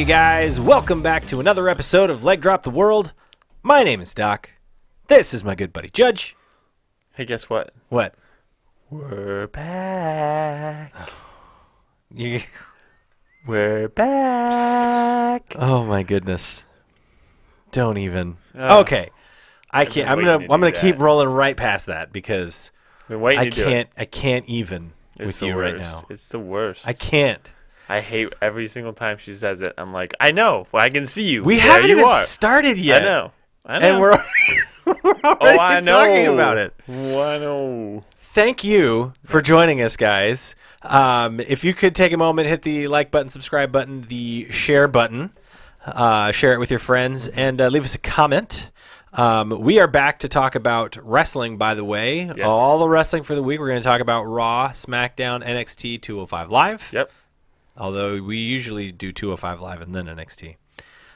guys? Welcome back to another episode of Leg Drop the World. My name is Doc. This is my good buddy Judge. Hey, guess what? What? We're back. You... We're back. Oh my goodness! Don't even. Okay, I can't. I'm gonna keep rolling right past that because I can't even with you right now. It's the worst. I can't. I hate every single time she says it. I'm like, I know. Well, I can see you. We haven't even started yet. I know. And we're already talking about it. I know. Thank you for joining us, guys. If you could take a moment, hit the like button, subscribe button, the share button, share it with your friends, and leave us a comment. We are back to talk about wrestling, by the way. Yes. All the wrestling for the week. We're going to talk about Raw, SmackDown, NXT, 205 Live. Yep. Although we usually do 205 Live and then NXT.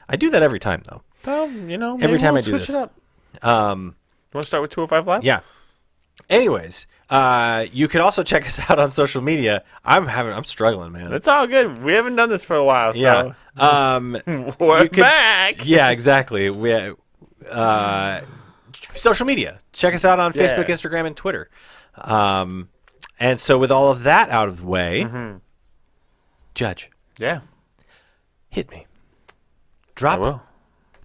I do that every time, though. Well, you know, every time we'll I do switch this. it up. You want to start with 205 Live? Yeah. Anyways, you can also check us out on social media. I'm struggling, man. It's all good. We haven't done this for a while, so. Yeah. We're back. Yeah, exactly. Social media. Check us out on Facebook, Instagram, and Twitter. And so with all of that out of the way, Judge. Yeah. Hit me. I will.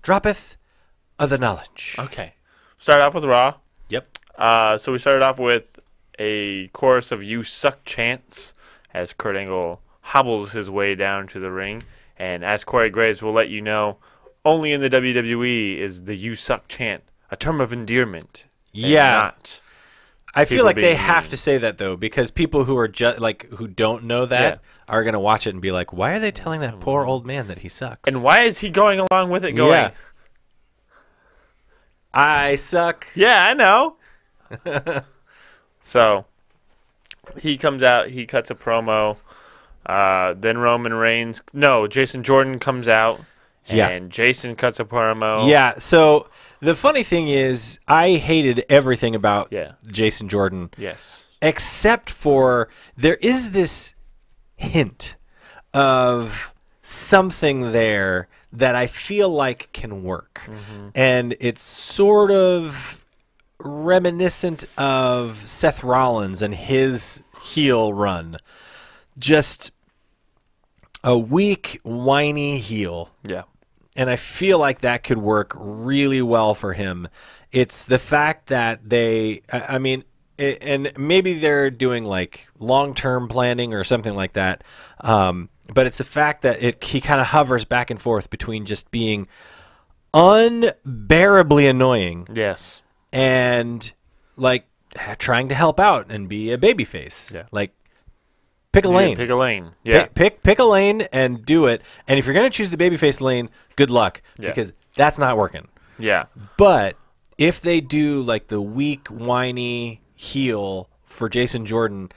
Droppeth of the knowledge. Okay. Start off with Raw. Yep. So we started off with a chorus of "You Suck" chants as Kurt Angle hobbles his way down to the ring. And as Corey Graves will let you know, only in the WWE is the "You Suck" chant a term of endearment. Yeah. Not I feel like they being have mean. to say that, though, because people who are who don't know that are going to watch it and be like, why are they telling that poor old man that he sucks? And why is he going along with it going, I suck. yeah, I know. So he comes out, he cuts a promo. Then Jason Jordan comes out, and Jason cuts a promo. Yeah, so the funny thing is I hated everything about Jason Jordan. Yes. Except for there is this hint of something there that I feel like can work. And it's sort of reminiscent of Seth Rollins and his heel run. Just a weak, whiny heel. Yeah. And I feel like that could work really well for him. It's the fact that and maybe they're doing like long-term planning or something like that. But it's the fact that he kind of hovers back and forth between just being unbearably annoying. Yes. And like trying to help out and be a babyface. Yeah. Like pick a lane. Pick a lane. Yeah. Pick a lane and do it. And if you're going to choose the babyface lane, good luck because that's not working. Yeah. But if they do like the weak, whiny heel for Jason Jordan,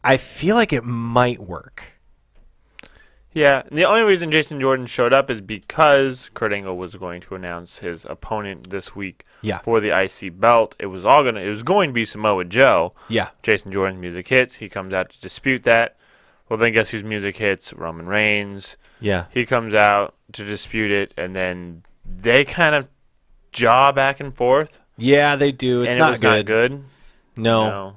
I feel like it might work. Yeah, and the only reason Jason Jordan showed up is because Kurt Angle was going to announce his opponent this week for the IC belt. It was going to be Samoa Joe. Yeah. Jason Jordan's music hits. He comes out to dispute that. Well, then guess whose music hits? Roman Reigns. Yeah. He comes out to dispute it, and then they kind of jaw back and forth. Yeah, they do. It's not good. No.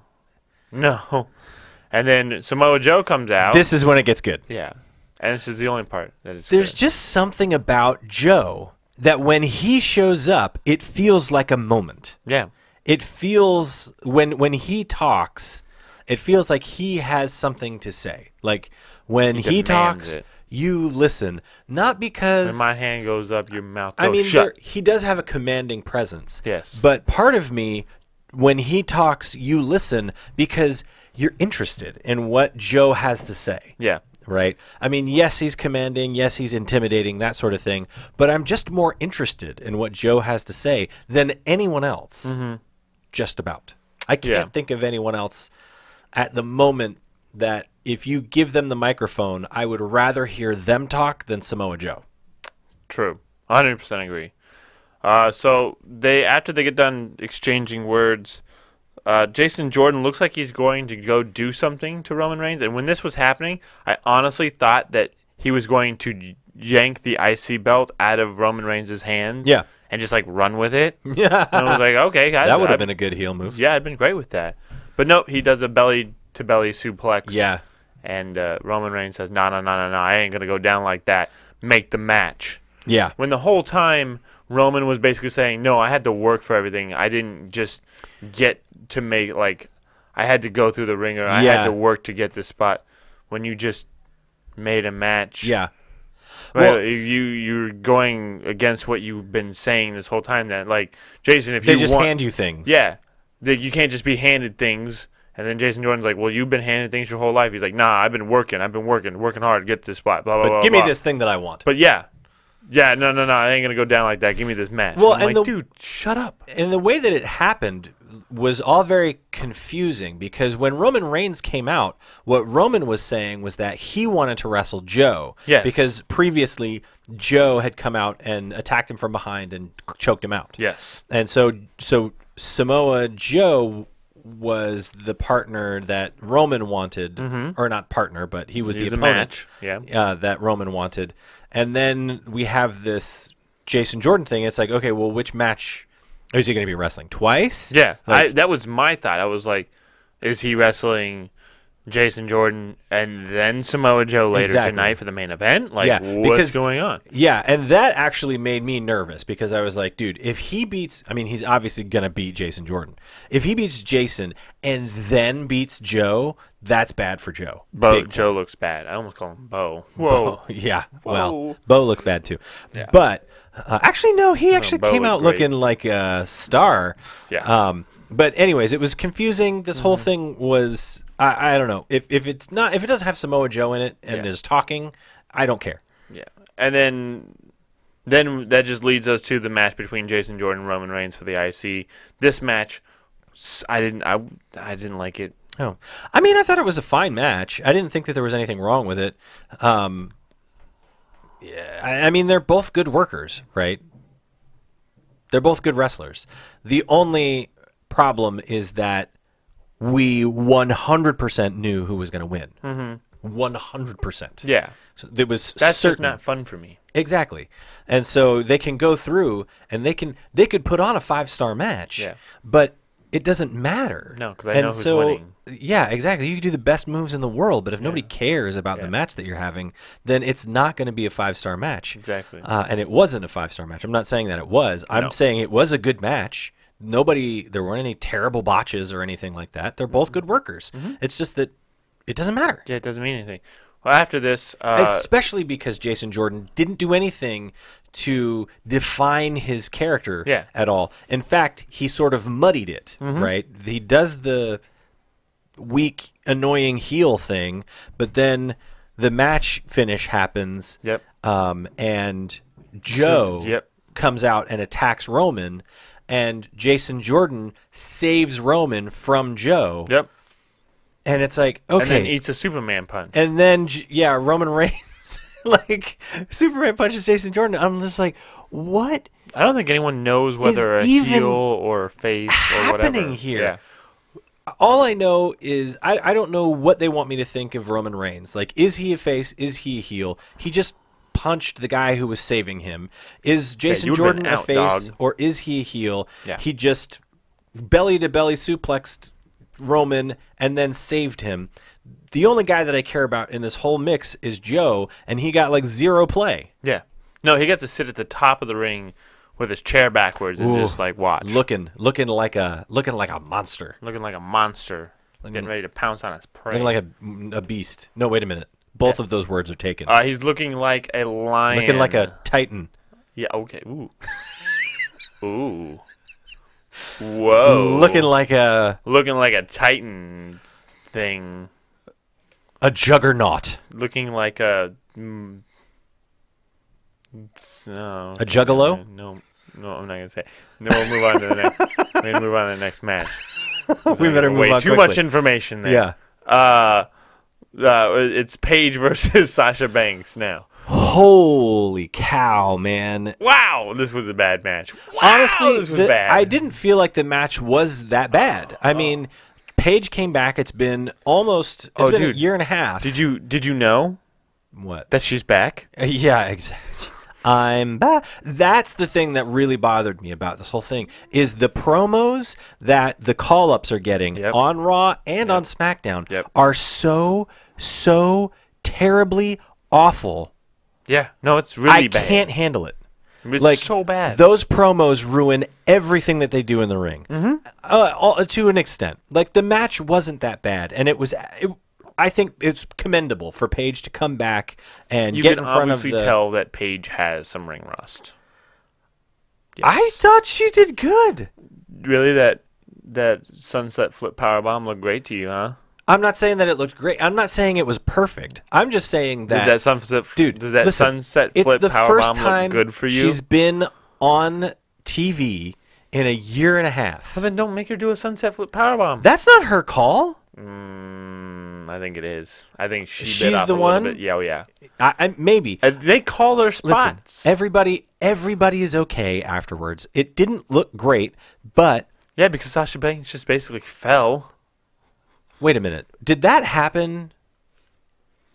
And then Samoa Joe comes out. This is when it gets good. Yeah. And this is the only part that is There's good. just something about Joe that when he shows up, it feels like a moment. Yeah. It feels, when he talks, it feels like he has something to say. Like, when he talks, you listen. Not because... When my hand goes up, your mouth goes shut. He does have a commanding presence. Yes. But part of me, when he talks, you listen because you're interested in what Joe has to say. Yeah. Right? I mean, yes, he's commanding. Yes, he's intimidating, that sort of thing. But I'm just more interested in what Joe has to say than anyone else. Just about. I can't think of anyone else at the moment that if you give them the microphone, I would rather hear them talk than Samoa Joe. True. 100% agree. So after they get done exchanging words, Jason Jordan looks like he's going to go do something to Roman Reigns. And when this was happening, I honestly thought that he was going to yank the IC belt out of Roman Reigns' hands. Yeah. And just like run with it. Yeah. And I was like, okay, guys, that would have been a good heel move. Yeah, I'd been great with that. But no, he does a belly to belly suplex. Yeah. And Roman Reigns says, no, I ain't gonna go down like that. Make the match. Yeah. When the whole time Roman was basically saying, no, I had to work for everything. I didn't just get to make, like, I had to go through the ringer. I had to work to get this spot. When you just made a match. Yeah. Well, you're going against what you've been saying this whole time. That, like, Jason, if they just hand you things. Yeah. You can't just be handed things. And then Jason Jordan's like, well, you've been handed things your whole life. He's like, nah, I've been working hard to get to this spot. Blah, blah, blah. Give blah. me this thing that I want. But yeah. Yeah, no, I ain't going to go down like that. Give me this match. Well, I'm like, dude, shut up. And the way that it happened was all very confusing because when Roman Reigns came out, what Roman was saying was that he wanted to wrestle Joe. Yes. Because previously Joe had come out and attacked him from behind and choked him out. Yes. And so Samoa Joe was the partner that Roman wanted, or not partner, but he was the opponent that Roman wanted. And then we have this Jason Jordan thing. It's like, okay, well, which match is he going to be wrestling? Twice? Yeah, Like, that was my thought. I was like, is he wrestling Jason Jordan and then Samoa Joe later tonight for the main event? Like, what's going on? Yeah, and that actually made me nervous because I was like, dude, if he beats, I mean, he's obviously going to beat Jason Jordan. If he beats Jason and then beats Joe, that's bad for Joe. Joe looks bad. I almost call him Bo. Whoa. Yeah, well, Whoa. Bo looks bad too. Yeah. But actually, no, he actually came out looking like a star. Yeah. But anyways, it was confusing. This whole thing was, I don't know. If it doesn't have Samoa Joe in it and there's talking, I don't care. Yeah. And then that just leads us to the match between Jason Jordan and Roman Reigns for the IC. This match, I didn't like it. Oh, I mean, I thought it was a fine match. I didn't think that there was anything wrong with it. Yeah, I mean, they're both good workers, right? They're both good wrestlers. The only problem is that we 100% knew who was going to win. 100%. Yeah. So it was That's certain. just not fun for me. Exactly. And so they can go through and they could put on a 5-star match. Yeah. But it doesn't matter. No, because I know who's winning. Yeah, exactly. You can do the best moves in the world, but if nobody cares about the match that you're having, then it's not going to be a 5-star match. Exactly. And it wasn't a 5-star match. I'm not saying that it was. I'm saying it was a good match. There weren't any terrible botches or anything like that. They're both good workers. It's just that it doesn't matter. Yeah, it doesn't mean anything. Well, after this... especially because Jason Jordan didn't do anything to define his character at all. In fact, he sort of muddied it, right? He does the weak, annoying heel thing, but then the match finish happens, and Joe comes out and attacks Roman, and Jason Jordan saves Roman from Joe. Yep. And it's like, okay. And then eats a Superman punch. And then, Roman Reigns, like, Superman punches Jason Jordan. I'm just like, what? I don't think anyone knows whether a heel or a face or whatever. Happening here. Yeah. All I know is I don't know what they want me to think of Roman Reigns. Like, is he a face? Is he a heel? He just punched the guy who was saving him. Is Jason Jordan a face or is he a heel? Yeah. He just belly-to-belly suplexed Roman and then saved him. The only guy that I care about in this whole mix is Joe, and he got like 0 play. Yeah. No, he got to sit at the top of the ring with his chair backwards and just like watch. Looking like a monster. Looking like a monster. Getting ready to pounce on his prey. Looking like a beast. No, wait a minute. Both of those words are taken. He's looking like a lion. Looking like a titan. Yeah, okay. Ooh. Ooh. Whoa. Looking like a titan thing. A juggernaut. Looking like a a juggalo? No, I'm not gonna say. No, we'll move on to the next. We're gonna move on to the next match. We better move on. Too much information there. Yeah. It's Paige versus Sasha Banks now. Holy cow, man. Wow, this was a bad match. Wow, honestly, this was bad. I didn't feel like the match was that bad. I mean, Paige came back. It's been almost a year and a half. Did you know What? That she's back. Yeah, exactly. I'm back. That's the thing that really bothered me about this whole thing is the promos that the call-ups are getting on Raw and on SmackDown are so terribly awful. Yeah, no, it's really bad. I can't handle it. It's so bad. Those promos ruin everything that they do in the ring, to an extent. Like the match wasn't that bad, and I think it's commendable for Paige to come back and get in front of the... You can obviously tell that Paige has some ring rust. Yes. I thought she did good. Really, that sunset flip powerbomb looked great to you, huh? I'm not saying that it looked great. I'm not saying it was perfect. I'm just saying that... Does that sunset flip powerbomb look good for you? She's been on TV in a year and a half. Well, then don't make her do a sunset flip powerbomb. That's not her call. I think it is. I think she's bit off the a one. Bit. Yeah, yeah. Maybe they call their spots. Listen, everybody is okay afterwards. It didn't look great, but because Sasha Banks just basically fell. Wait a minute. Did that happen?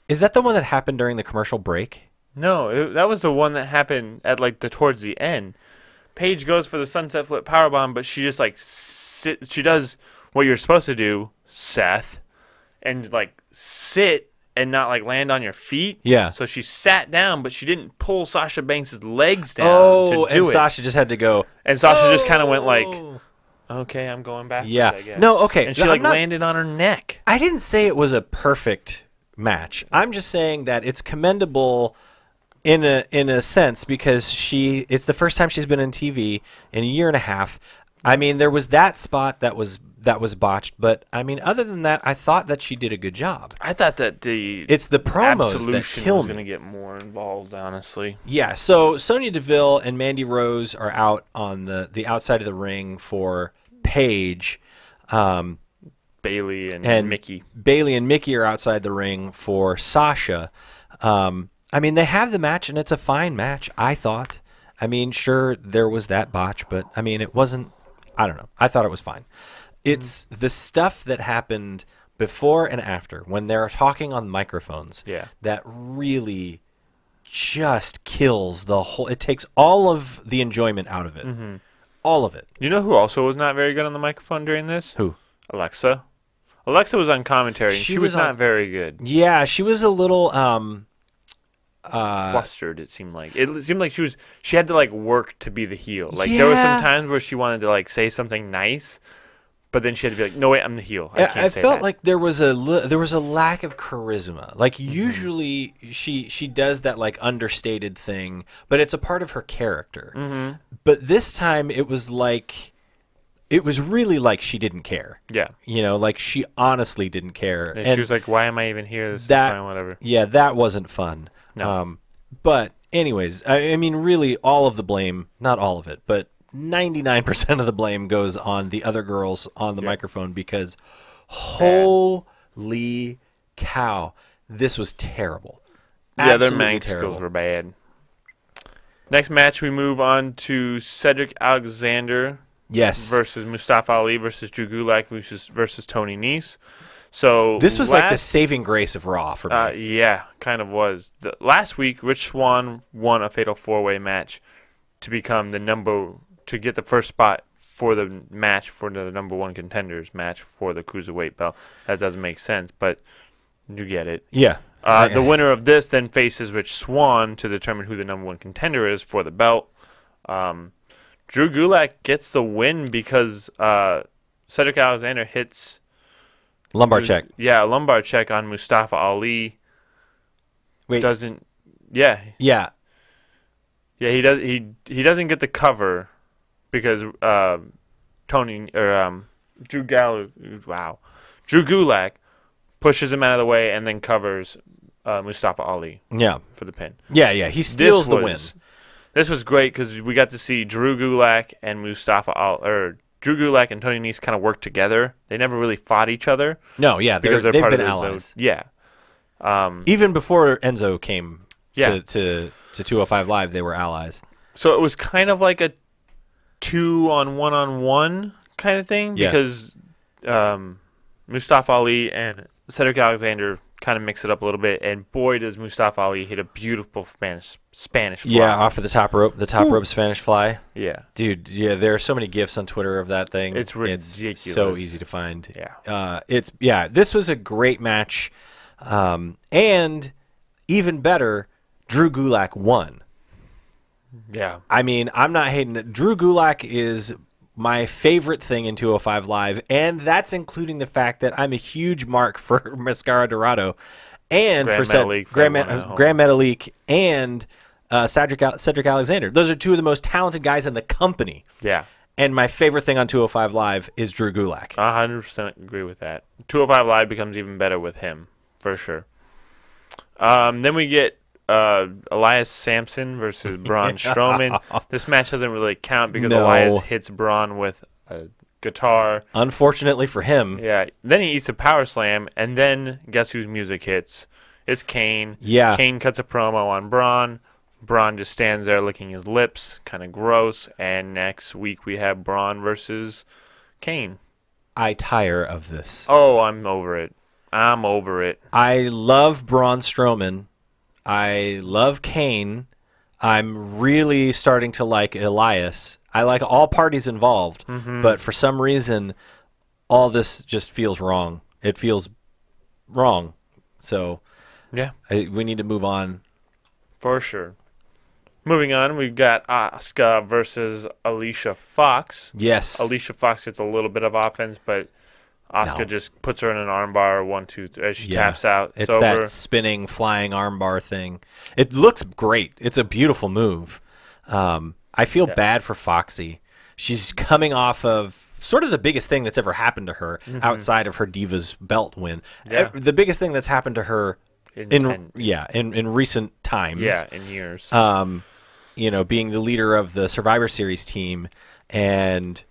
Is that the one that happened during the commercial break? No, that was the one that happened at towards the end. Paige goes for the sunset flip powerbomb, but she just she does what you're supposed to do, Seth, and sit and not land on your feet. Yeah. So she sat down, but she didn't pull Sasha Banks' legs down to do and Sasha just had to go. And Sasha just kind of went okay, I'm going back. Yeah. I guess. No, okay. And she landed on her neck. I didn't say it was a perfect match. I'm just saying that it's commendable in a sense because it's the first time she's been on TV in a year and a half. I mean, there was that spot that was botched, but I mean, other than that, I thought that she did a good job. I thought that it's the promos that kill me. Was going to get more involved, honestly. Yeah. So Sonya Deville and Mandy Rose are out on the outside of the ring for Paige. Bailey and Mickey. Bailey and Mickey are outside the ring for Sasha. I mean, they have the match, and it's a fine match, I thought. I mean, sure, there was that botch, but I mean, it wasn't. I don't know. I thought it was fine. It's the stuff that happened before and after when they're talking on microphones that really just kills the whole. It takes all of the enjoyment out of it. Mm-hmm. All of it. You know who also was not very good on the microphone during this? Who? Alexa. Alexa was on commentary, and she was not very good. Yeah, she was a little flustered. It seemed like she had to work to be the heel. There were some times where she wanted to say something nice, but then she had to be no wait, I'm the heel. I can't say felt that. like there was a lack of charisma. Usually she does that understated thing, but it's a part of her character. Mm-hmm. But this time it was really she didn't care. Yeah. She honestly didn't care. And she was like, why am I even here? This is fine, whatever. Yeah, that wasn't fun. No. But anyways, I mean, really all of the blame, not all of it, but 99% of the blame goes on the other girls on the microphone because holy cow, this was terrible. Yeah, their mic skills were bad. Next match, we move on to Cedric Alexander versus Mustafa Ali versus Drew Gulak versus Tony Nese. So this was the saving grace of Raw for me. Yeah, kind of was. Last week, Rich Swann won a fatal 4-way match to become to get the first spot for the match for the number one contenders match for the Cruiserweight belt. That doesn't make sense, but you get it. Yeah. The winner of this then faces Rich Swann to determine who the number one contender is for the belt. Drew Gulak gets the win because Cedric Alexander hits lumbar check. Yeah, a lumbar check on Mustafa Ali. Wait. Doesn't. Yeah. Yeah. Yeah, he does. He doesn't get the cover because Drew Gulak pushes him out of the way and then covers Mustafa Ali. Yeah. For the pin. Yeah, yeah. He steals the win. This was great because we got to see Drew Gulak and Drew Gulak and Tony Nese kind of work together. They never really fought each other. No, yeah, because they've been allies. Yeah. Even before Enzo came to 205 Live, they were allies. So it was kind of like a 2-on-1-on-1 kind of thing because Mustafa Ali and Cedric Alexander kind of mix it up a little bit. And boy, does Mustafa Ali hit a beautiful Spanish fly. Yeah, off of the top rope, Spanish fly. Yeah. Dude, yeah, there are so many GIFs on Twitter of that thing. It's ridiculous. It's so easy to find. Yeah. This was a great match. And even better, Drew Gulak won. Yeah. I mean, I'm not hating it. Drew Gulak is my favorite thing in 205 Live, and that's including the fact that I'm a huge mark for Mascara Dorado and Grand for Grand Metalik and Cedric Alexander. Those are two of the most talented guys in the company. Yeah. And my favorite thing on 205 Live is Drew Gulak. 100% agree with that. 205 Live becomes even better with him, for sure. Then we get Elias Sampson versus Braun Strowman. This match doesn't really count because Elias hits Braun with a guitar. Unfortunately for him. Yeah. Then he eats a power slam, and then guess whose music hits? It's Kane. Yeah. Kane cuts a promo on Braun. Braun just stands there licking his lips, kind of gross. And next week we have Braun versus Kane. I tire of this. Oh, I'm over it. I love Braun Strowman. I love Kane. I'm really starting to like Elias. I like all parties involved, but for some reason, all this just feels wrong. It feels wrong. So, yeah, we need to move on. For sure. Moving on, we've got Asuka versus Alicia Fox. Yes. Alicia Fox gets a little bit of offense, but Asuka just puts her in an armbar, 1, 2, 3, as she taps out. It's that spinning, flying armbar thing. It looks great. It's a beautiful move. I feel bad for Foxy. She's coming off of sort of the biggest thing that's ever happened to her outside of her Divas belt win. Yeah. The biggest thing that's happened to her in recent times. Yeah, in years. Being the leader of the Survivor Series team, and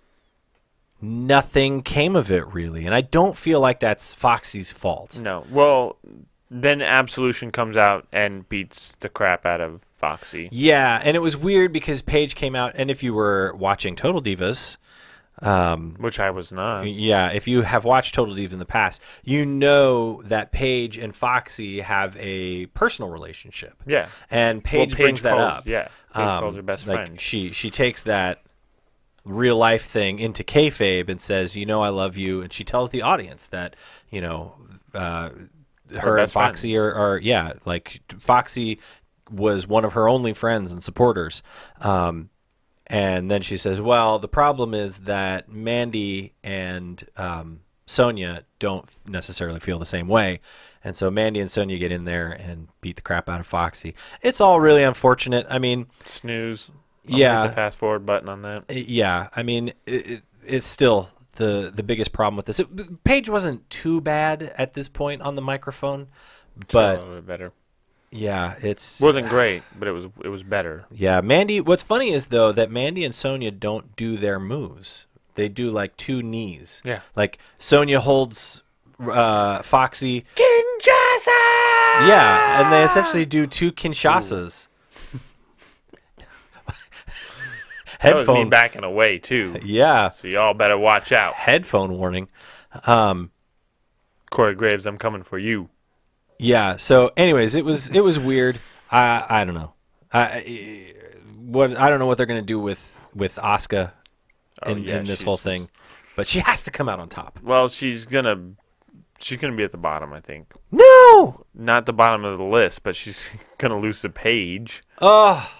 nothing came of it really, and I don't feel like that's Foxy's fault. No. Well, then Absolution comes out and beats the crap out of Foxy. Yeah, and it was weird because Paige came out, and if you were watching Total Divas, which I was not. Yeah, if you have watched Total Divas in the past, you know that Paige and Foxy have a personal relationship. Yeah. And Paige brings that up. Yeah. Paige calls her best friend. She takes that real life thing into kayfabe and says, I love you, and she tells the audience that her and Foxy are Foxy was one of her only friends and supporters, and then she says, well, the problem is that Mandy and Sonya don't necessarily feel the same way, and so Mandy and Sonya get in there and beat the crap out of Foxy. It's all really unfortunate. I mean, snooze. Hit the fast forward button on that. Yeah, I mean, it's still the biggest problem with this. Paige wasn't too bad at this point on the microphone, but a little bit better. Yeah, wasn't great, but it was better. Yeah, Mandy. What's funny is though that Mandy and Sonya don't do their moves. They do like two knees. Yeah, like Sonya holds Foxy. Kinshasa. Yeah, and they essentially do two Kinshasas. Headphone. That was me backing away too. Yeah. So y'all better watch out. Headphone warning. Corey Graves, I'm coming for you. Yeah. So, anyways, it was weird. I don't know. I don't know what they're gonna do with Asuka in this whole thing, but she has to come out on top. Well, she's gonna be at the bottom, I think. No, not the bottom of the list, but she's gonna lose to Paige. Oh.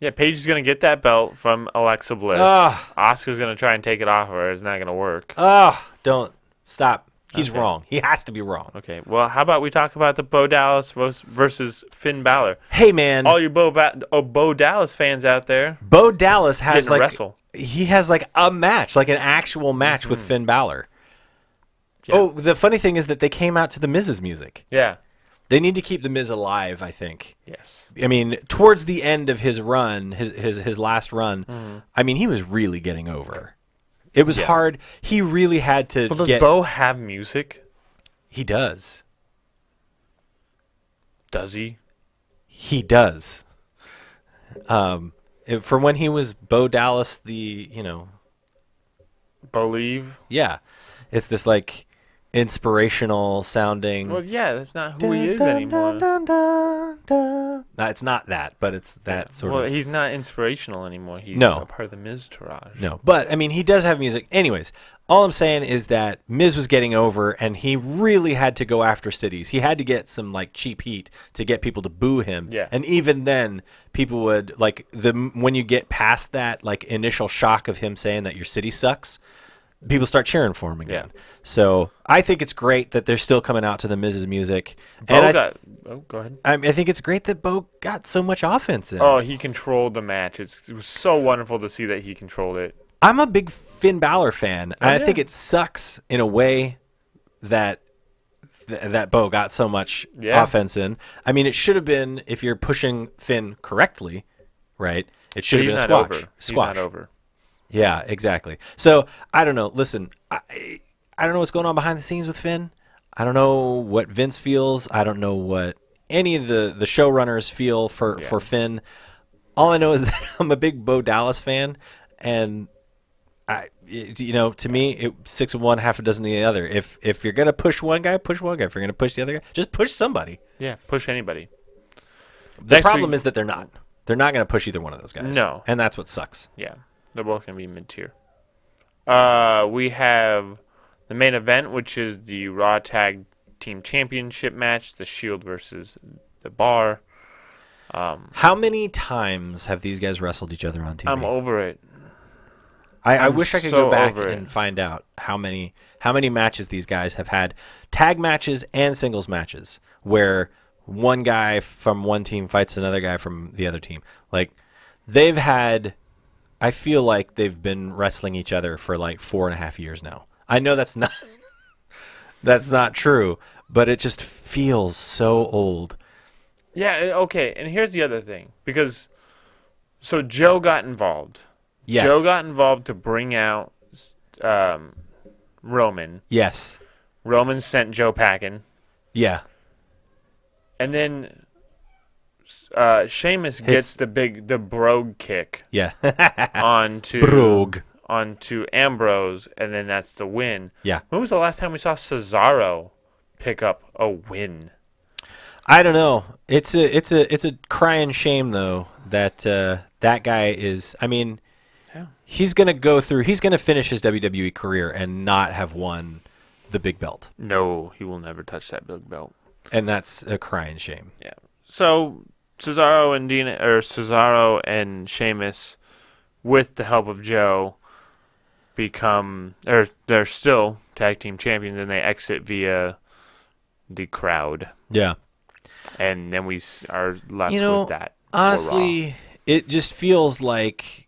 Yeah, Paige is going to get that belt from Alexa Bliss. Asuka's going to try and take it off of her. It's not going to work. Don't. Stop. He's wrong. He has to be wrong. Okay, well, how about we talk about the Bo Dallas versus Finn Balor? Hey, man. All you Bo Dallas fans out there. Bo Dallas has wrestle. He has a match, like an actual match with Finn Balor. Yeah. Oh, the funny thing is that they came out to the Miz's music. Yeah. They need to keep the Miz alive, I think. Yes. I mean, towards the end of his run, his last run, I mean, he was really getting over. It was hard. He really had to But does Bo have music? He does. Does he? He does. From when he was Bo Dallas, Believe? Yeah. It's this inspirational sounding. Well, yeah, that's not who he is anymore. No, it's not that, but it's that sort of. Well, he's not inspirational anymore. He's No. a part of the Miz Taraj. No, but I mean, he does have music. Anyways, all I'm saying is that Miz was getting over, and he really had to go after cities. He had to get some like cheap heat to get people to boo him. Yeah. And even then, people would like when you get past that like initial shock of him saying that your city sucks, people start cheering for him again. Yeah. So I think it's great that they're still coming out to the Miz's music. Bo And go ahead. I think it's great that Bo got so much offense in. Oh, he controlled the match. It was so wonderful to see that he controlled it. I'm a big Finn Balor fan. Oh, I yeah. think it sucks in a way that that Bo got so much offense in. I mean, it should have been, if you're pushing Finn correctly, right? It should have been a squash. Over. Squash. He's not over. Yeah, exactly. So I don't know. Listen, I don't know what's going on behind the scenes with Finn. I don't know what Vince feels. I don't know what any of the showrunners feel for Finn. All I know is that I'm a big Bo Dallas fan, and to me, 6 of one, half a dozen of the other. If you're gonna push one guy, push one guy. If you're gonna push the other guy, just push somebody. Yeah, push anybody. The problem is that they're not. They're not gonna push either one of those guys. No, and that's what sucks. Yeah, they're both gonna be mid-tier. We have the main event, which is the Raw Tag Team Championship match, the Shield versus the Bar. How many times have these guys wrestled each other on TV? I'm over it. I wish I could so go back over and it. find out how many matches these guys have had, tag matches and singles matches, where one guy from one team fights another guy from the other team. Like, they've had, I feel like they've been wrestling each other for like 4.5 years now. I know that's not that's not true, but it just feels so old. Yeah, okay, and here's the other thing. Because, so Joe got involved. Yes. Joe got involved to bring out Roman. Yes. Roman sent Joe packing. Yeah. And then Sheamus gets the brogue kick Yeah. onto Ambrose, and then that's the win. Yeah. When was the last time we saw Cesaro pick up a win? I don't know. It's a crying shame though that that guy is. I mean, he's gonna finish his WWE career and not have won the big belt. No, he will never touch that big belt. And that's a crying shame. Yeah. So Cesaro and Sheamus, with the help of Joe, they're still tag team champions, and they exit via the crowd. Yeah. And then we are left with that. Honestly, it just feels like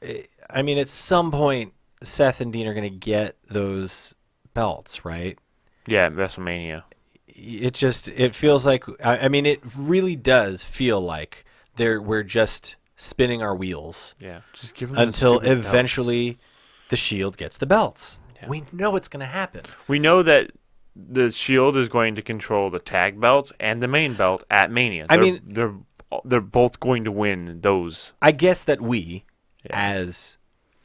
at some point, Seth and Dean are going to get those belts, right? Yeah, WrestleMania. It feels like, it really does feel like we're just spinning our wheels. Yeah, just give them until the eventually belts. The Shield gets the belts. Yeah. We know it's going to happen. We know that the Shield is going to control the tag belts and the main belt at Mania. They're both going to win those. I guess that we, as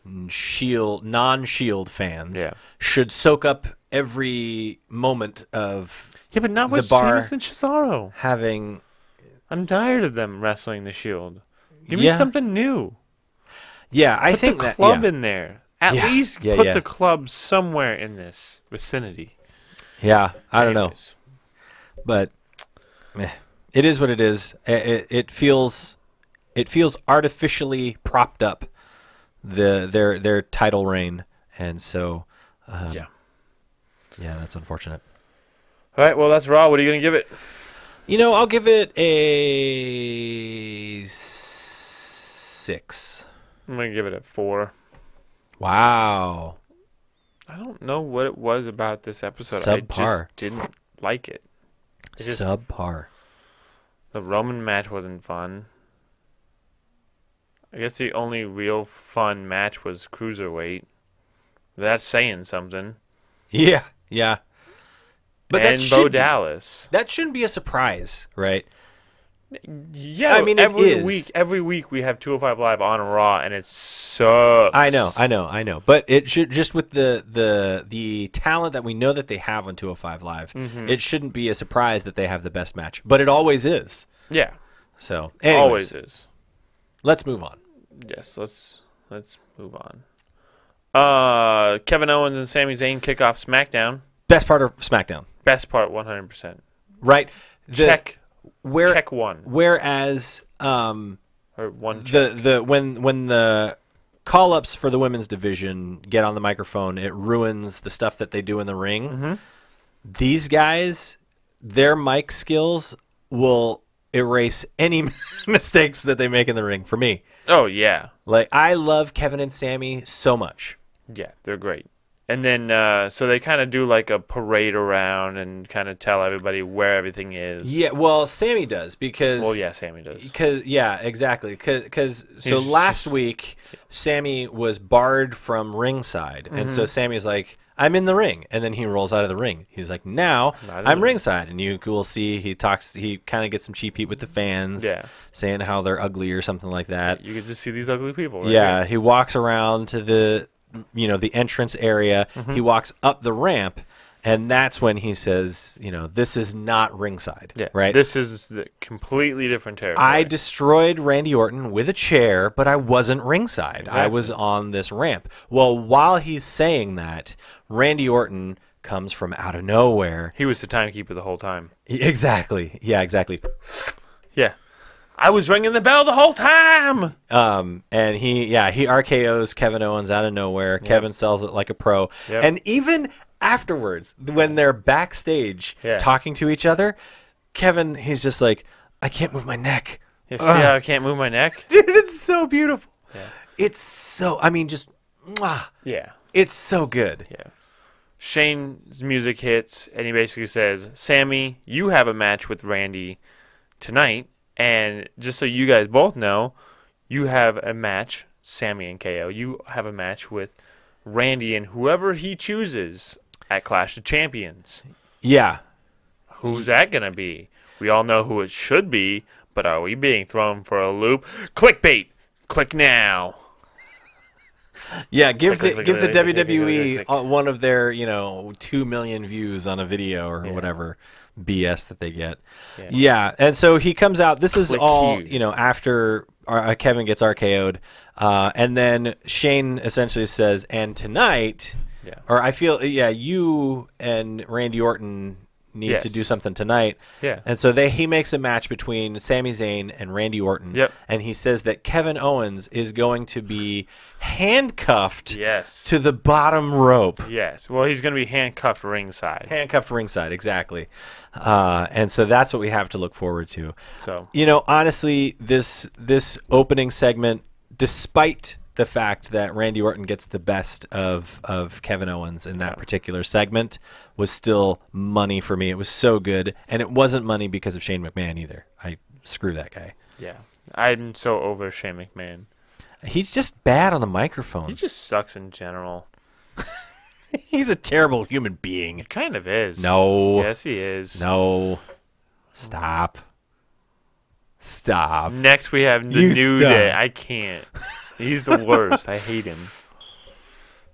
non-Shield fans, should soak up every moment of but not with the Bar Sheamus and Cesaro having. I'm tired of them wrestling the Shield. Give me something new. Yeah, I think put the club in there. At least put the club somewhere in this vicinity. Yeah, I don't know, but it is what it is. It feels artificially propped up their title reign, and so yeah, that's unfortunate. All right, well, that's Raw. What are you gonna give it? I'll give it a 6. I'm gonna give it a 4. Wow. I don't know what it was about this episode. Subpar. I just didn't like it. Subpar. The Roman match wasn't fun. I guess the only real fun match was Cruiserweight. That's saying something. Yeah. But and Bo Dallas. That shouldn't be a surprise, right? Yeah, I mean, every week we have 205 Live on Raw, and it sucks. I know. But it should, just with the talent that we know that they have on 205 Live, it shouldn't be a surprise that they have the best match. But it always is. Yeah. So, anyways, always is. Let's move on. Yes, let's move on. Kevin Owens and Sami Zayn kick off SmackDown. Best part of SmackDown. Best part, 100%. Right. Check one. Whereas or one check. when the call-ups for the women's division get on the microphone, it ruins the stuff that they do in the ring. These guys, their mic skills will erase any mistakes that they make in the ring for me. Oh yeah. Like, I love Kevin and Sami so much. Yeah, they're great. And then, so they kind of do like a parade around and kind of tell everybody where everything is. Yeah, well, Sami does because. Well, yeah, Sami does. Because exactly. Because so last week, Sami was barred from ringside, and so Sami's like, "I'm in the ring," and then he rolls out of the ring. He's like, "Now I'm ringside," and you will see he talks. He kind of gets some cheap heat with the fans, saying how they're ugly or something like that. You get to see these ugly people. Right yeah, here. He walks around to the entrance area. He walks up the ramp, and that's when he says, this is not ringside. Yeah, right? This is the completely different territory. I destroyed Randy Orton with a chair, but I wasn't ringside. Exactly. I was on this ramp. Well, while he's saying that, Randy Orton comes from out of nowhere. He was the timekeeper the whole time. Exactly. Yeah, exactly. Yeah. I was ringing the bell the whole time. And he RKO's Kevin Owens out of nowhere. Yep. Kevin sells it like a pro. Yep. And even afterwards, when they're backstage talking to each other, Kevin, he's just like, I can't move my neck. Yeah, see how I can't move my neck? Dude, it's so beautiful. Yeah. It's so, just, mwah. Yeah. It's so good. Yeah. Shane's music hits, and he basically says, Sami, you have a match with Randy tonight. And just so you guys both know, you have a match, Sami and KO. You have a match with Randy and whoever he chooses at Clash of Champions. Yeah. Who's that going to be? We all know who it should be, but are we being thrown for a loop? Clickbait. Click now. Yeah, give the WWE one of their, 2 million views on a video or whatever BS that they get. Yeah, and so he comes out. This is all, after Kevin gets RKO'd. And then Shane essentially says, and tonight, or I feel, you and Randy Orton need to do something tonight. Yeah. And so he makes a match between Sami Zayn and Randy Orton. Yep. And he says that Kevin Owens is going to be handcuffed to the bottom rope. Yes. Well, he's going to be handcuffed ringside. Handcuffed ringside, exactly. And so that's what we have to look forward to. So, honestly, this opening segment, despite the fact that Randy Orton gets the best of Kevin Owens in that particular segment, was still money for me. It was so good, and it wasn't money because of Shane McMahon either. Screw that guy. Yeah, I'm so over Shane McMahon. He's just bad on the microphone. He just sucks in general. He's a terrible human being. He kind of is. No. Yes, he is. No. Stop. Next, we have the New Day. I can't. He's the worst. I hate him.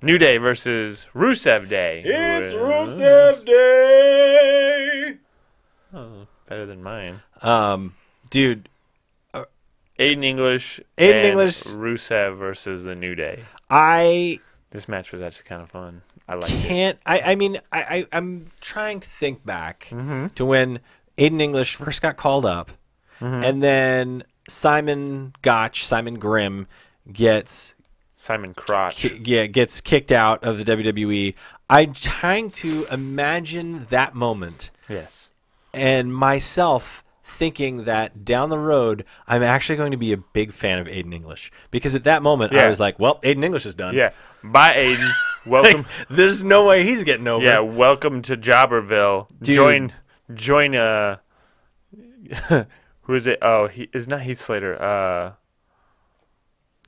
New Day versus Rusev Day. It's Rusev Day. Oh, better than mine. Dude. Aiden English. Rusev versus the New Day. This match was actually kind of fun. I liked it. I'm trying to think back to when Aiden English first got called up, and then Simon Grimm gets Simon Crotch. Gets kicked out of the WWE. I'm trying to imagine that moment. Yes. And myself thinking that down the road, I'm actually going to be a big fan of Aiden English. Because at that moment, I was like, well, Aiden English is done. Yeah. Bye, Aiden. Welcome. There's no way he's getting over. Yeah, welcome to Jobberville. Dude. Join who is it? Oh, it's not Heath Slater.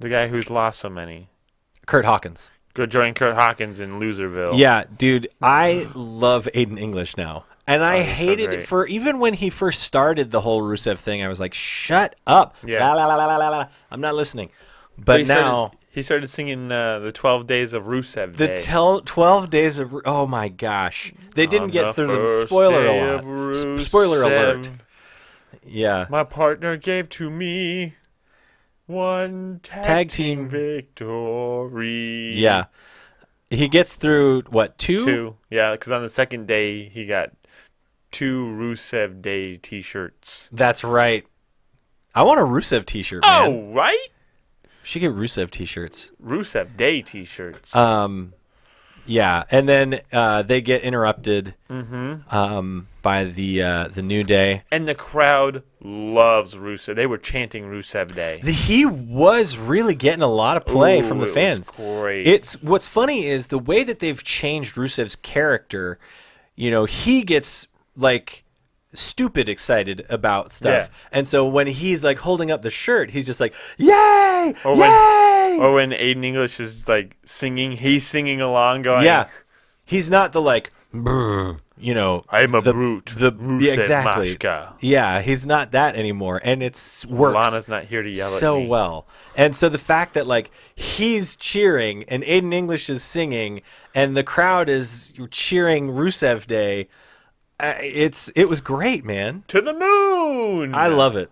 The guy who's lost so many. Kurt Hawkins. Go join Kurt Hawkins in Loserville. Yeah, dude, I love Aiden English now. And I he's so hated great. for even when he first started the whole Rusev thing, I was like, shut up. Yeah. La, la, la, la, la, la. I'm not listening. But now he started singing the 12 Days of Rusev the Day. 12 days of oh my gosh. They didn't On get the through them. first Spoiler day alert. of Rusev, Spoiler alert. Yeah. My partner gave to me one Tag team. victory. Yeah. He gets through what, two? Two. Yeah, because on the second day he got 2 Rusev Day T-shirts. That's right. I want a Rusev t-shirt, man. Oh, right? Should get Rusev t-shirts. Rusev Day T-shirts. Yeah, and then they get interrupted Mm-hmm. by the New Day. And the crowd loves Rusev. They were chanting Rusev Day. He was really getting a lot of play from the Ooh, it fans. was great. It's what's funny is the way that they've changed Rusev's character. You know, he gets like stupid excited about stuff, Yeah. and so when he's like holding up the shirt, he's just like, "Yay! Or Yay!" Or when Aiden English is like singing, he's singing along, going, Yeah, he's not the like, "Brr," you know, I'm a the, brute. The Rusev yeah, exactly. Mashka. Yeah, he's not that anymore, and it's works Lana's not here to yell so at me. well. And so the fact that like he's cheering and Aiden English is singing and the crowd is cheering Rusev Day, it was great, man. To the moon! I love it.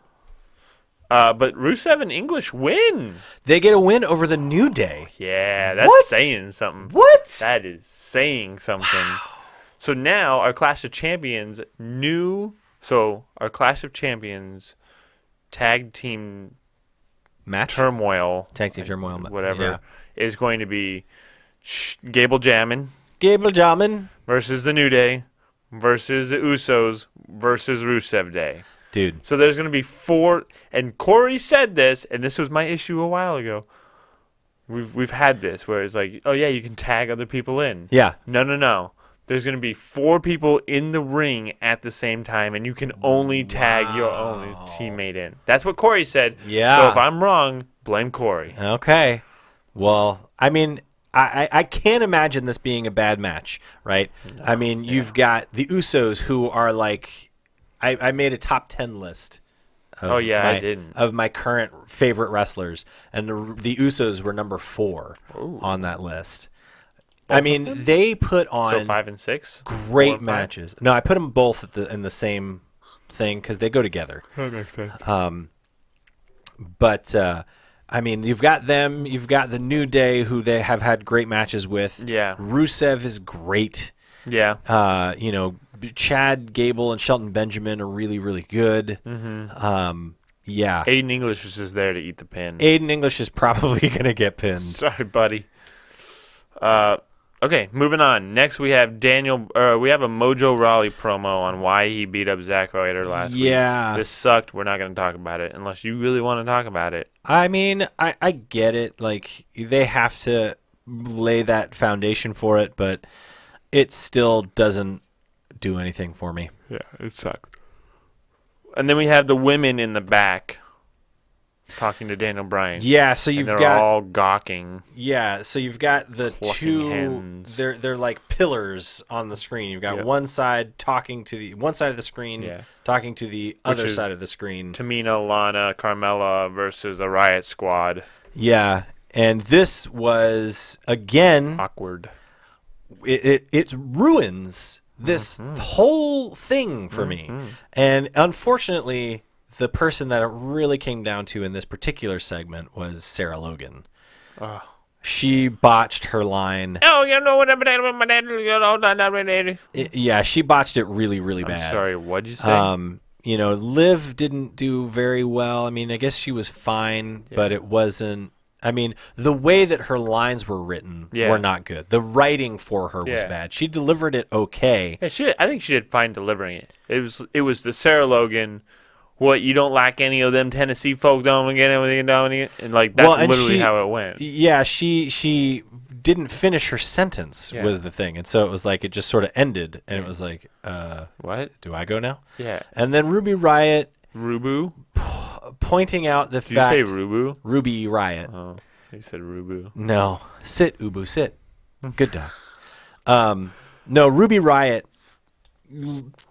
But Rusev and English win. They get a win over the New Day. Yeah, that's What? saying something. What? That is saying something. So now our Clash of Champions our Clash of Champions tag team Match? turmoil, Tag team turmoil. whatever, Yeah. is going to be Gable Jammin Gable Jamin. versus the New Day versus the Usos versus Rusev Day. Dude. So there's going to be 4, and Corey said this, and this was my issue a while ago. We've had this where it's like, oh yeah, you can tag other people in. Yeah. No. There's going to be 4 people in the ring at the same time, and you can only tag your own teammate in. That's what Corey said. Yeah. So if I'm wrong, blame Corey. Okay. Well, I mean, I can't imagine this being a bad match, right? No, I mean, you've got the Usos who are like, I made a top 10 list. Oh, yeah, I didn't. Of my current favorite wrestlers, and the Usos were number 4 Ooh. on that list. I mean, they put on So 5 and 6? 4 great and 5? matches. No, I put them both in the same thing because they go together. That makes sense. But I mean, you've got them. You've got the New Day, who they have had great matches with. Yeah. Rusev is great. Yeah. You know, Chad Gable and Shelton Benjamin are really, really good. Mm-hmm. Yeah. Aiden English is just there to eat the pin. Aiden English is probably going to get pinned. Sorry, buddy. Okay, moving on. Next, we have we have a Mojo Rawley promo on why he beat up Zack Ryder last week. Yeah. This sucked. We're not going to talk about it unless you really want to talk about it. I mean, I get it. Like, they have to lay that foundation for it, but it still doesn't do anything for me. Yeah, it sucked. And then we have the women in the back talking to Daniel Bryan. Yeah, so you've they're got all gawking. Yeah, so you've got the Clucking two. hens. They're like pillars on the screen. You've got Yep. one side talking to the one side of the screen, Yeah. talking to the other is side of the screen. Tamina, Lana, Carmella versus the Riot Squad. Yeah, and this was again. Awkward. It ruins this whole thing for me, and unfortunately, the person that it really came down to in this particular segment was Sarah Logan. Oh. She botched her line. Oh, you know what? Not related. Yeah, she botched it really, really I'm bad. sorry. What'd you say? You know, Liv didn't do very well. I mean, I guess she was fine, but it wasn't. I mean, the way that her lines were written were not good. The writing for her was bad. She delivered it okay. Yeah, I think she did fine delivering it. It was the Sarah Logan. What, you don't like any of them Tennessee folk, don't get anything down, and like that's literally how it went. Yeah, she didn't finish her sentence was the thing, and so it was like it just sort of ended, and it was like, What? do I go now? Yeah. And then Ruby Riott Rubu? pointing out the Did fact. you say Rubu? Ruby Riott. Oh, you said Rubu. No, sit Ubu, sit. Good dog. No, Ruby Riott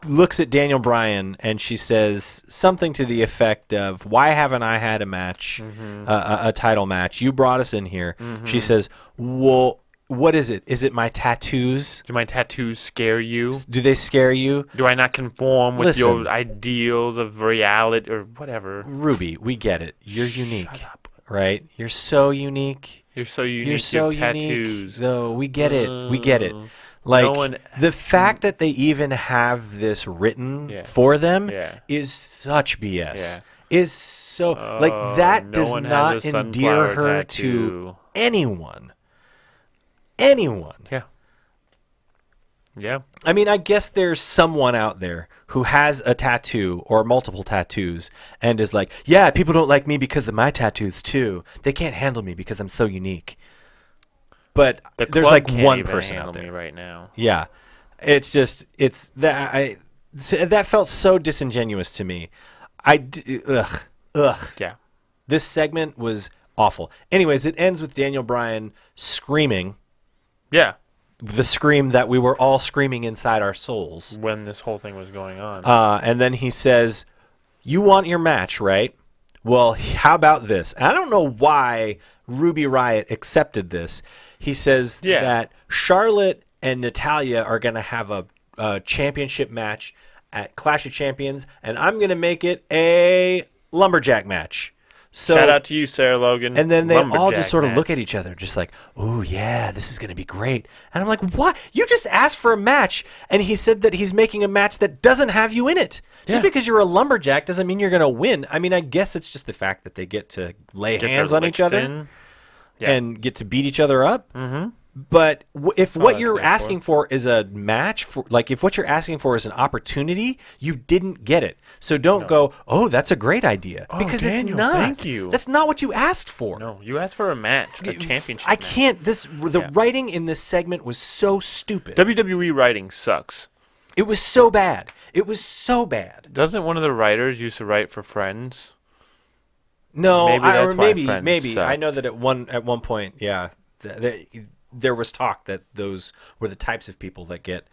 looks at Daniel Bryan and she says something to the effect of, "Why haven't I had a match, a title match? You brought us in here." She says, "Well, what is it? Is it my tattoos? Do my tattoos scare you? Do they scare you? Do I not conform with Listen. your ideals of reality or whatever?" Ruby, we get it. You're unique, Shut up. right? You're so unique. You're so unique. You're so you have unique. tattoos. Though we get it. We get it. Like No one- the fact that they even have this written Yeah. for them Yeah. is such BS. Yeah. Is so like that no does one has not a endear sunflower her to tattoo. anyone. Anyone. Yeah. Yeah. I mean, I guess there's someone out there who has a tattoo or multiple tattoos and is like, "Yeah, people don't like me because of my tattoos too. They can't handle me because I'm so unique." But The there's club like can't one even person handle out there. me right now. Yeah, it's just that felt so disingenuous to me. Ugh. Yeah. This segment was awful. Anyways, it ends with Daniel Bryan screaming Yeah. the scream that we were all screaming inside our souls. When this whole thing was going on. And then he says, "You want your match, right? Well, how about this?" And I don't know why Ruby Riott accepted this. He says Yeah. that Charlotte and Natalya are going to have a championship match at Clash of Champions, and I'm going to make it a lumberjack match. So, Shout out to you, Sarah Logan. and then they all Lumberjack just sort of match. look at each other, just like, "Oh yeah, this is going to be great." And I'm like, "What? You just asked for a match, and he said that he's making a match that doesn't have you in it. Just Yeah. because you're a lumberjack doesn't mean you're going to win." I mean, I guess it's just the fact that they get to lay Get hands their on each licks other in. Yeah. and get to beat each other up. Mm-hmm. But if what that's you're there for. asking for is a match, like if what you're asking for is an opportunity, you didn't get it. So don't go, "Oh, that's a great idea," because Daniel, it's not. thank you. That's not what you asked for. No, you asked for a match, a championship I match. can't. The writing in this segment was so stupid. WWE writing sucks. It was so bad. It was so bad. Doesn't one of the writers used to write for Friends? No, Maybe that's or why maybe Friends maybe I sucked. know that at one point, yeah, there was talk that those were the types of people that get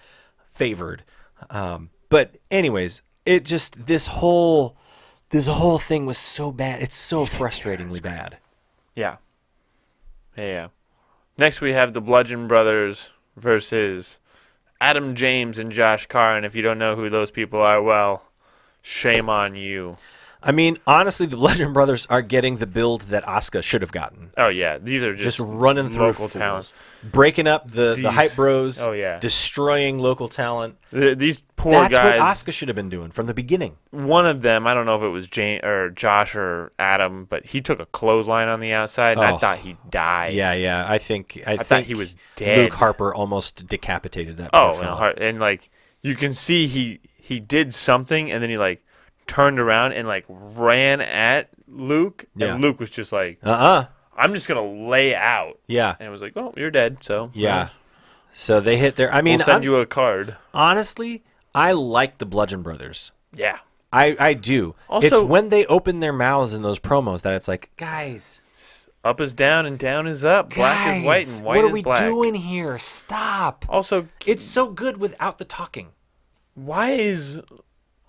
favored. But anyways, it just this whole thing was so bad. It's so frustratingly bad. Yeah. Yeah. Next we have the Bludgeon Brothers versus Adam James and Josh Carr. And if you don't know who those people are, well, shame on you. I mean, honestly, the Legend Brothers are getting the build that Asuka should have gotten. Oh, yeah. These are Just running through local fools. talent. Breaking up the These- hype bros. Oh, yeah. Destroying local talent. These poor That's guys. what Asuka should have been doing from the beginning. One of them, I don't know if it was Josh or Adam, but he took a clothesline on the outside, and Oh. I thought he died. Yeah. I think thought he was dead. Luke Harper almost decapitated that. Oh, poor fella. and like you can see he did something, and then he like turned around and like ran at Luke, Yeah. and Luke was just like, Uh-uh. "I'm just gonna lay out," Yeah. and it was like, "Oh, you're dead." So Yeah. So they hit their. I mean, we'll send I'm- you a card. honestly, I like the Bludgeon Brothers. Yeah. I do. Also- it's when they open their mouths in those promos that it's like, guys, Up is down and down is up. Black is white and white what are is we black. doing here? Stop. Also, It's so good without the talking. why is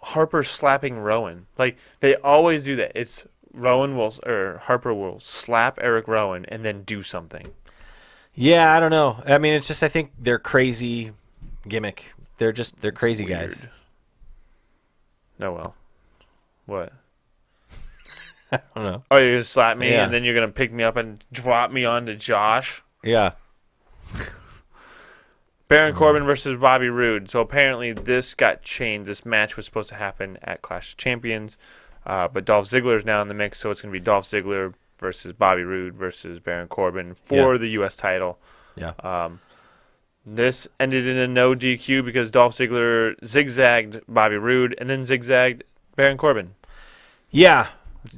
Harper slapping Rowan? Like they always do that. It's Harper will slap Eric Rowan and then do something. Yeah, I don't know. I mean, it's just I think they're crazy gimmick. They're crazy Weird. guys. No, well, what? I don't know. Oh, you're gonna slap me Yeah. and then you're gonna pick me up and drop me onto Josh. Yeah. Baron Corbin versus Bobby Roode. So apparently this got changed. This match was supposed to happen at Clash of Champions, but Dolph Ziggler is now in the mix, so it's going to be Dolph Ziggler versus Bobby Roode versus Baron Corbin for the U.S. title. Yeah. This ended in a no DQ because Dolph Ziggler zigzagged Bobby Roode and then zigzagged Baron Corbin. Yeah.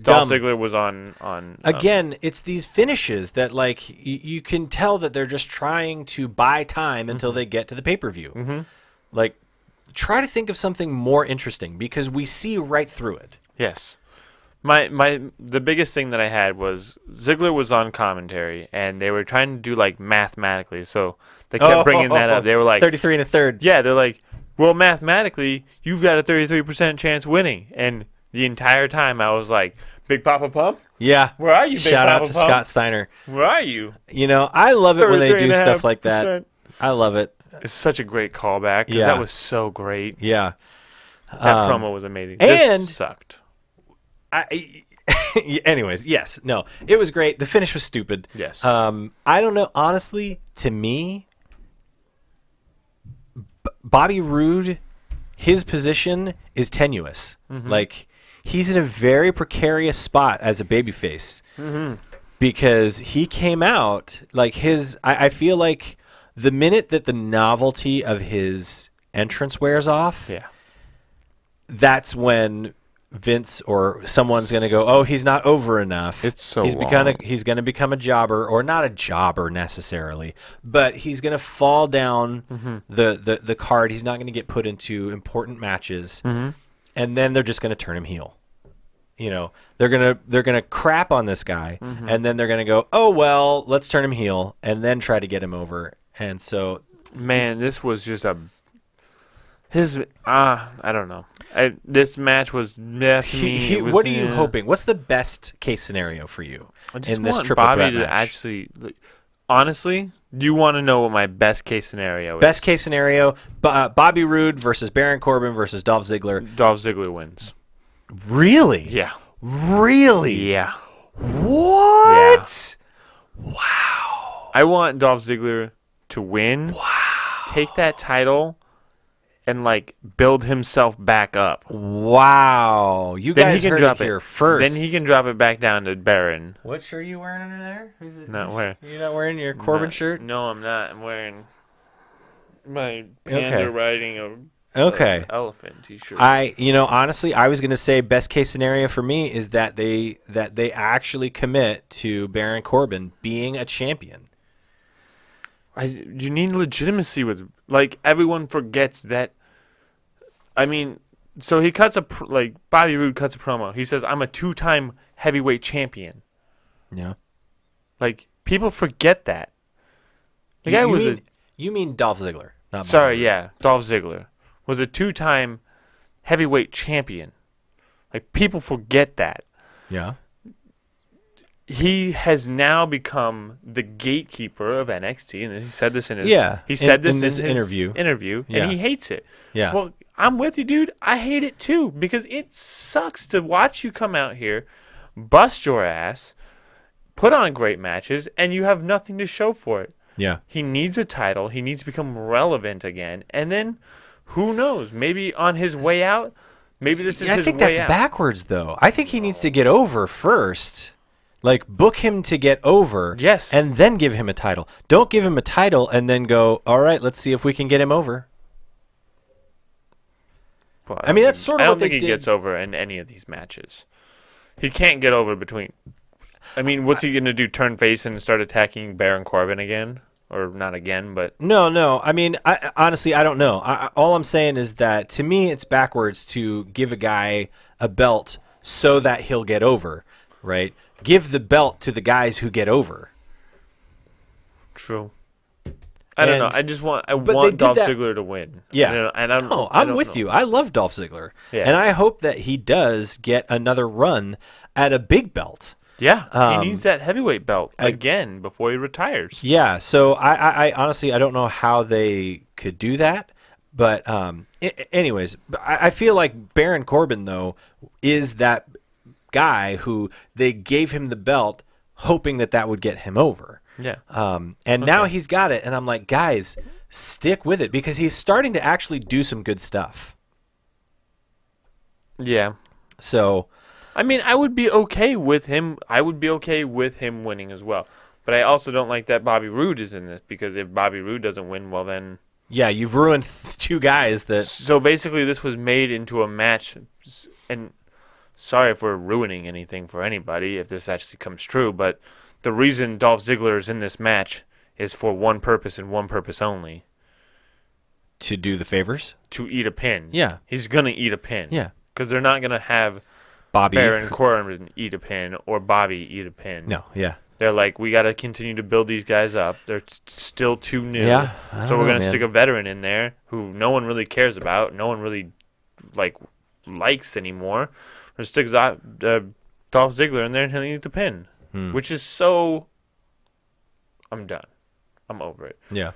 Dolph Dumb. Ziggler was on Again, it's these finishes that, like, you can tell that they're just trying to buy time until they get to the pay-per-view. Mm-hmm. Like, try to think of something more interesting because we see right through it. Yes. The biggest thing that I had was Ziggler was on commentary and they were trying to do like mathematically, so they kept bringing that up. They were like 33 and a third. yeah, they're like Well, mathematically, you've got a 33% chance winning. And the entire time I was like, Big Papa Pump? Yeah. Where are you, Big Shout Papa out to Pump? Scott Steiner. Where are you? You know, I love it when they do stuff like that. 33.5%. I love it. It's such a great callback because Yeah. that was so great. Yeah. That promo was amazing. and- This sucked. Anyways, yes. No, it was great. The finish was stupid. Yes. I don't know. Honestly, to me, Bobby Roode, his position is tenuous. Like, he's in a very precarious spot as a babyface because he came out like I feel like the minute that the novelty of his entrance wears off, Yeah. that's when Vince or someone's going to go, oh, he's not over enough. It's so he's long. He's going to become a jobber, or not a jobber necessarily, but he's going to fall down the card. He's not going to get put into important matches, and then they're just going to turn him heel. You know, they're gonna crap on this guy, and then they're gonna go, oh well, let's turn him heel, and then try to get him over. And so, Man, this was just I don't know. This match was what what are you hoping? What's the best case scenario for you I just in this want triple Bobby threat to match? actually, honestly, do you want to know what my best case scenario is? Best case scenario: Bobby Roode versus Baron Corbin versus Dolph Ziggler. Dolph Ziggler wins. Really? Yeah. Really? Yeah. What? Wow. I want Dolph Ziggler to win. Wow. Take that title and like build himself back up. Wow. You Then guys he can heard drop it here first. Then he can drop it back down to Baron. What shirt are you wearing under there? Not wearing. You're not wearing your Corbin shirt? No, I'm not. I'm wearing my panda riding a Okay. elephant t-shirt. Honestly, I was gonna say best case scenario for me is that they actually commit to Baron Corbin being a champion. You need legitimacy with, like, everyone forgets that. I mean, so he cuts Bobby Roode cuts a promo. He says, "I'm a 2-time heavyweight champion." Yeah. Like, people forget that. The guy was you mean Dolph Ziggler? Not sorry, Bobby Roode. yeah, Dolph Ziggler was a 2-time heavyweight champion. Like, people forget that. Yeah. He has now become the gatekeeper of NXT, and he said this in his interview. Yeah. And he hates it. Yeah. Well, I'm with you, dude. I hate it too because it sucks to watch you come out here, bust your ass, put on great matches, and you have nothing to show for it. Yeah. He needs a title. He needs to become relevant again, and then who knows? Maybe on his way out, maybe this is his way out. I think that's backwards, though. I think he needs to get over first. Like, book him to get over, Yes. and then give him a title. Don't give him a title and then go, all right, let's see if we can get him over. Well, I mean, that's sort of I what don't think they he did. gets over in any of these matches. He can't get over between. I mean, what's he going to do? Turn face and start attacking Baron Corbin again? Or not again, but... No. I mean, honestly, I don't know. All I'm saying is that, to me, it's backwards to give a guy a belt so that he'll get over, right? Give the belt to the guys who get over. True. I don't know. I just want Dolph Ziggler to win. Yeah. I'm with you. I love Dolph Ziggler. Yeah. And I hope that he does get another run at a big belt. Yeah. He needs that heavyweight belt again before he retires. Yeah. So I honestly, I don't know how they could do that. But anyways, I feel like Baron Corbin, though, is that guy who they gave him the belt hoping that would get him over. Yeah. Now he's got it, and I'm like, guys, stick with it because he's starting to actually do some good stuff. Yeah. So, I mean, I would be okay with him. I would be okay with him winning as well. But I also don't like that Bobby Roode is in this because if Bobby Roode doesn't win, well then... Yeah, you've ruined two guys that... So basically this was made into a match, and sorry if we're ruining anything for anybody if this actually comes true, but the reason Dolph Ziggler is in this match is for one purpose and one purpose only. To do the favors? To eat a pin. Yeah. He's going to eat a pin. Yeah. Because they're not going to have Bobby. Baron Corbin eat a pin or Bobby eat a pin. No, yeah. They're like, we got to continue to build these guys up. They're still too new. Yeah, So we're going to stick a veteran in there who no one really cares about, no one really likes anymore. We're going to stick Dolph Ziggler in there and he'll need the pin, which is so... I'm done. I'm over it. Yeah.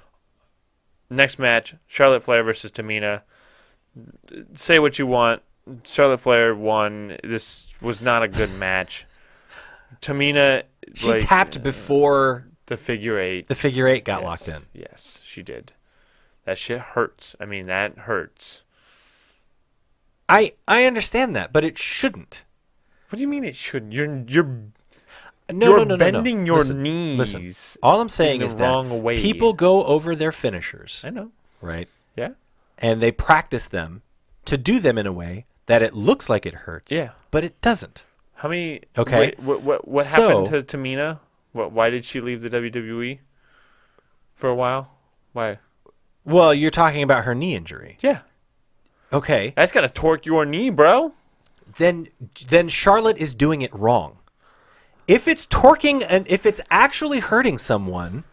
Next match, Charlotte Flair versus Tamina. Say what you want. Charlotte Flair won. This was not a good match. Tamina... She tapped before the figure eight. The figure eight got locked in. Yes, she did. That shit hurts. I mean, that hurts. I understand that, but it shouldn't. What do you mean it shouldn't? You're bending your knees. Listen. All I'm saying is that people go over their finishers. I know. Right? Yeah. And they practice them to do them in a way that it looks like it hurts. Yeah. But it doesn't. How many? Okay. What happened to Tamina? Why did she leave the WWE for a while? Why? Well, you're talking about her knee injury. Yeah. Okay. That's gonna torque your knee, bro. Then Charlotte is doing it wrong. If it's torquing and if it's actually hurting someone,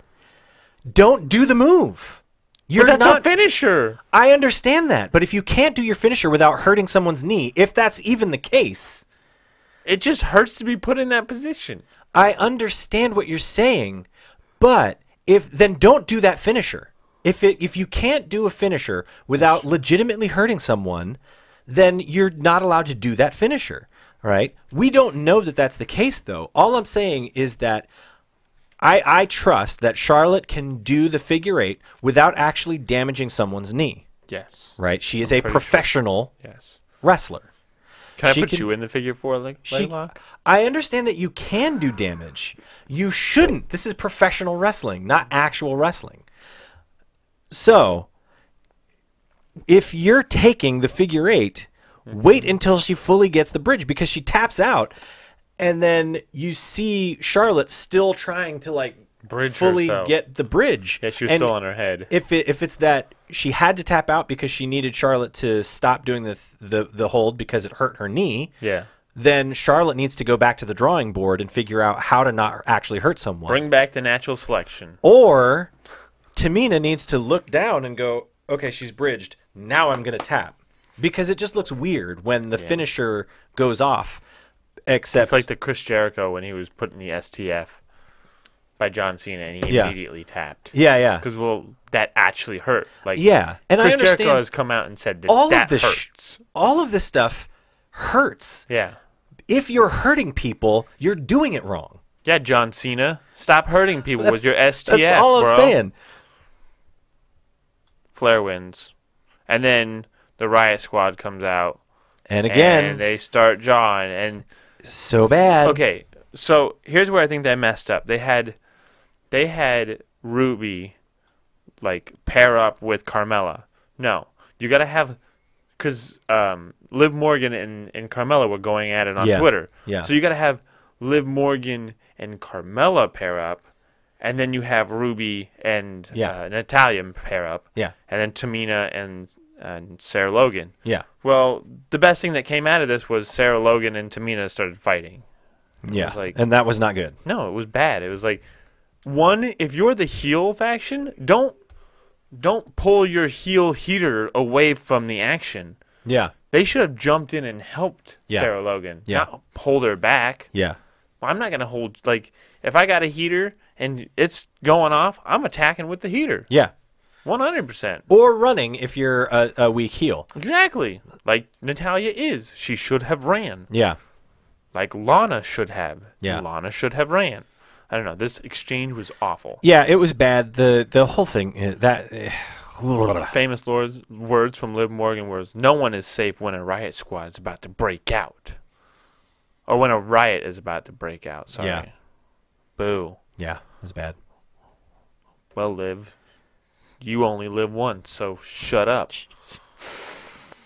don't do the move. But that's not a finisher. I understand that, but if you can't do your finisher without hurting someone's knee, if that's even the case, it just hurts to be put in that position. I understand what you're saying, but then don't do that finisher. If you can't do a finisher without legitimately hurting someone, then you're not allowed to do that finisher, right? We don't know that that's the case, though. All I'm saying is that I trust that Charlotte can do the figure eight without actually damaging someone's knee. Yes. Right? She is a professional wrestler. Can I put you in the figure four leg lock? I understand that you can do damage. You shouldn't. This is professional wrestling, not actual wrestling. So, if you're taking the figure eight, wait until she fully gets the bridge, because she taps out, and then you see Charlotte still trying to fully get the bridge. Yeah, she was still on her head. If it's that she had to tap out because she needed Charlotte to stop doing the hold because it hurt her knee, then Charlotte needs to go back to the drawing board and figure out how to not actually hurt someone. Bring back the natural selection. Or Tamina needs to look down and go, okay, she's bridged. Now I'm going to tap. Because it just looks weird when the finisher goes off. Except it's like the Chris Jericho when he was put in the STF by John Cena and he immediately tapped. Yeah. Because that actually hurt. And Chris I understand Jericho has come out and said that hurts. All of this stuff hurts. Yeah. If you're hurting people, you're doing it wrong. Yeah, John Cena, stop hurting people with your STF. That's all I'm saying. Flair wins, and then the Riot Squad comes out, and again, and they start jawing, and so bad. Okay, so here's where I think they messed up. They had Ruby pair up with Carmella. No, you got to have, because Liv Morgan and Carmella were going at it on Twitter. Yeah. So you got to have Liv Morgan and Carmella pair up. And then you have Ruby and Natalya pair up. Yeah. And then Tamina and Sarah Logan. Yeah. Well, the best thing that came out of this was Sarah Logan and Tamina started fighting. And that was not good. No, it was bad. It was one, if you're the heel faction, don't pull your heel heater away from the action. Yeah. They should have jumped in and helped Sarah Logan. Yeah. Not hold her back. Yeah. I'm not going to hold, if I got a heater and it's going off, I'm attacking with the heater. Yeah. 100%. Or running if you're a weak heel. Exactly. Like Natalya is. She should have ran. Yeah. Like Lana should have. Yeah. Lana should have ran. I don't know. This exchange was awful. Yeah, it was bad. The whole thing, Famous words from Liv Morgan was, no one is safe when a riot squad is about to break out. Or when a riot is about to break out. Sorry. Yeah. Boo. Yeah, it was bad. Well, Liv, you only live once, so shut up. Jeez.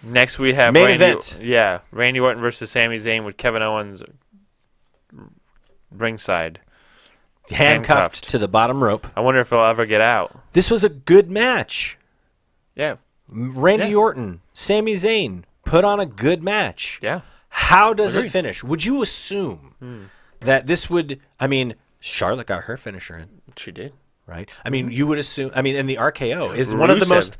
Next we have main event. Yeah, Randy Orton versus Sami Zayn with Kevin Owens ringside. Handcuffed to the bottom rope. I wonder if he'll ever get out. This was a good match. Yeah. Randy Orton, Sami Zayn put on a good match. Yeah. How does it finish? Would you assume that this would, Charlotte got her finisher in, She did. right? I mean, you would assume. I mean, and the RKO is one of the most.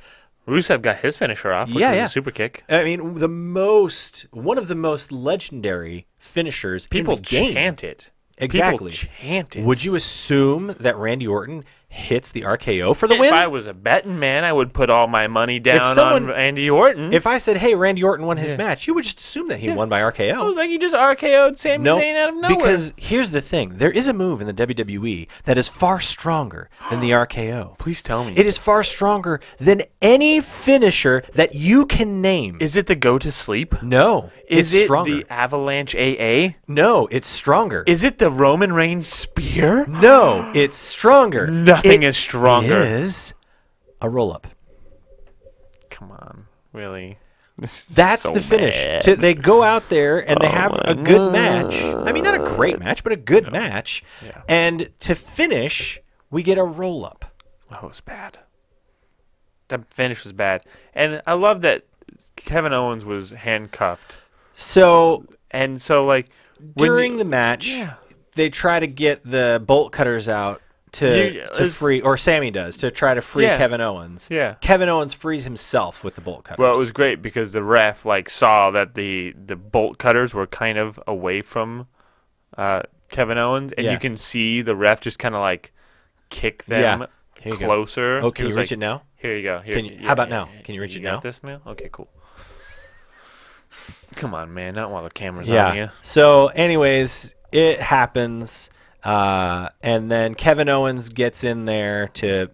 Rusev got his finisher off, which was a super kick. I mean, one of the most legendary finishers People in the game. chant it. Exactly. People chant it. Would you assume that Randy Orton hits the RKO for the win? If I was a betting man, I would put all my money down on Randy Orton. If I said, hey, Randy Orton won his match, you would just assume that he won by RKO. I was like, you just RKO'd Sami Zayn out of nowhere. Because here's the thing. There is a move in the WWE that is far stronger than the RKO. Please tell me. It is far stronger than any finisher that you can name. Is it the go to sleep? No. Is it's it stronger. the Avalanche AA? No, it's stronger. Is it the Roman Reigns spear? No, it's stronger. Nothing is stronger. It is a roll-up. Come on. Really? That's so the finish. bad. They go out there and they have a good match. I mean, not a great match, but a good match. Yeah. And to finish, we get a roll-up. Oh, it was bad. That finish was bad. And I love that Kevin Owens was handcuffed. So And so, like, during the match, they try to get the bolt cutters out to free, or Sammy does, to try to free Kevin Owens. Yeah. Kevin Owens frees himself with the bolt cutters. Well, it was great because the ref saw that the bolt cutters were kind of away from Kevin Owens, and you can see the ref just kind of like kick them closer. Oh, can you reach it now? Here you go. Here, How about now? Can you reach it now? Got this now? Okay, cool. Come on, man! Not while the camera's on you. So, anyways, it happens. And then Kevin Owens gets in there to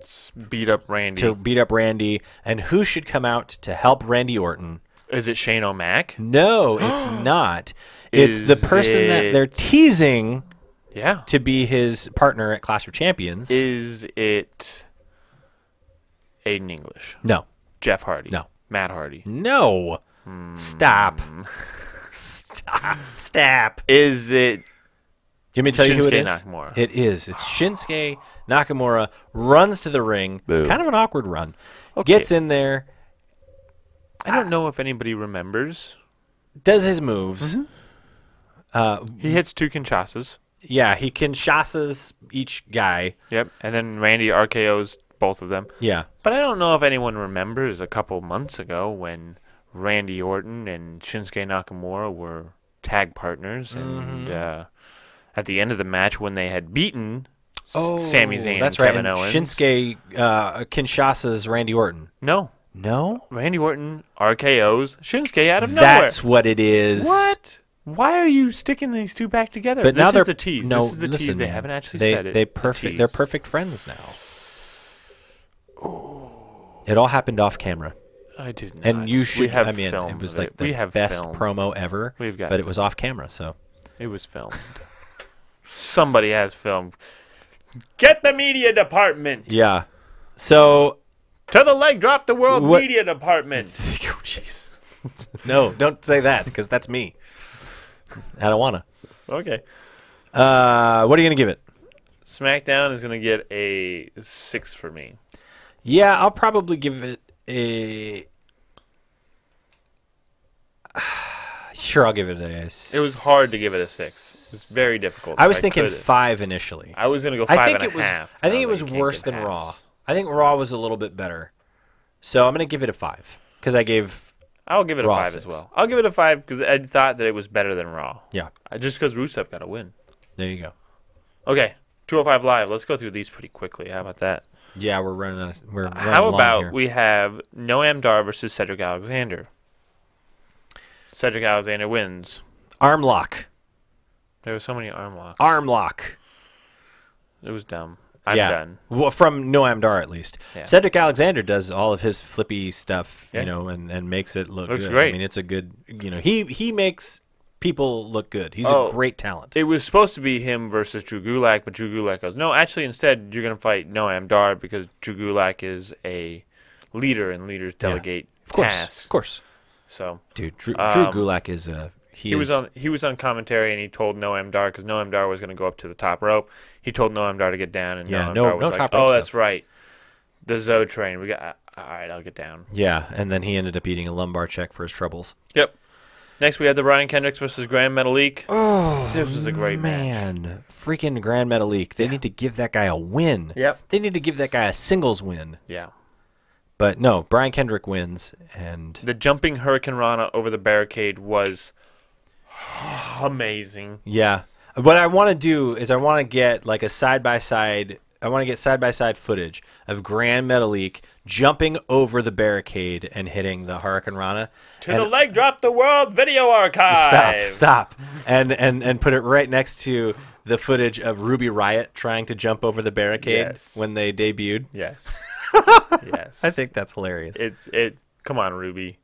beat up Randy. And who should come out to help Randy Orton? Is it Shane O'Mac? No, it's not. It's the person that they're teasing to be his partner at Clash of Champions. Is it Aiden English? No. Jeff Hardy? No. Matt Hardy? No. Stop. Stop. Is it... Do you want me to tell you who it is? Nakamura. It is. It's Shinsuke Nakamura. Runs to the ring. Boo. Kind of an awkward run. Okay. Gets in there. I don't know if anybody remembers. Does his moves. He hits 2 Kinshasas. Yeah, he Kinshasas each guy. Yep. And then Randy RKO's both of them. Yeah. But I don't know if anyone remembers a couple months ago when Randy Orton and Shinsuke Nakamura were tag partners. And at the end of the match, when they had beaten Sami Zayn and Kevin Owens. Shinsuke Kinshasas Randy Orton. No. Randy Orton RKO's Shinsuke out of nowhere. That's what it is. What? Why are you sticking these two back together? But this now is they're the tease. No, this is the listen, tease. They man. haven't actually said it. They're perfect friends now. It all happened off camera. I did not. And you should. I mean, it was like we the have best filmed. promo ever. We've got but it was off camera, so it was filmed. Somebody has filmed. Get the media department. Yeah. So to the leg drop the world media department. Oh, jeez. No, don't say that because that's me. I don't wanna. Okay. What are you gonna give it? SmackDown is gonna get a 6 for me. Yeah, I'll probably give it a. Sure, I'll give it a. It was hard to give it a 6. It's very difficult. I was thinking 5 initially. I was gonna go 5.5. I think it was worse than Raw. I think Raw was a little bit better, so I'm gonna give it a 5 because I'll give it a 5 as well. I'll give it a 5 because I thought that it was better than Raw. Yeah. Just because Rusev got a win. There you go. Okay, 205 Live. Let's go through these pretty quickly. How about that? Yeah, we're running. How about here. we have Noam Dar versus Cedric Alexander? Cedric Alexander wins. Arm lock. There were so many arm locks. Arm lock. It was dumb. I'm done. Well, from Noam Dar at least. Yeah. Cedric Alexander does all of his flippy stuff, and makes it look Looks good. great. I mean, it's a good, he makes people look good. He's a great talent. It was supposed to be him versus Drew Gulak, but Drew Gulak goes, no, actually, instead, you're going to fight Noam Dar because Drew Gulak is a leader, and leaders delegate tasks. Of course. So, dude, Drew Gulak is a. He was on commentary, and he told Noam Dar because Noam Dar was going to go up to the top rope. He told Noam Dar to get down, and Noam Dar was like, "Oh, that's right, the Zoe train. All right, I'll get down." Yeah, and then he ended up eating a lumbar check for his troubles. Yep. Next, we have the Brian Kendricks versus Grand Metalik. Oh, This was a great match. man. Freaking Grand Metalik. They need to give that guy a win. Yep. They need to give that guy a singles win. Yeah. But no, Brian Kendrick wins, and The jumping Hurricane Rana over the barricade was amazing. yeah. What I want to do is I want to get like a side-by-side. I want to get side-by-side footage of Grand Metalik jumping over the barricade and hitting the Hurricane Rana. To the leg drop the world video archive. Stop. And put it right next to the footage of Ruby Riott trying to jump over the barricade when they debuted. Yes. Yes. I think that's hilarious. Come on, Ruby.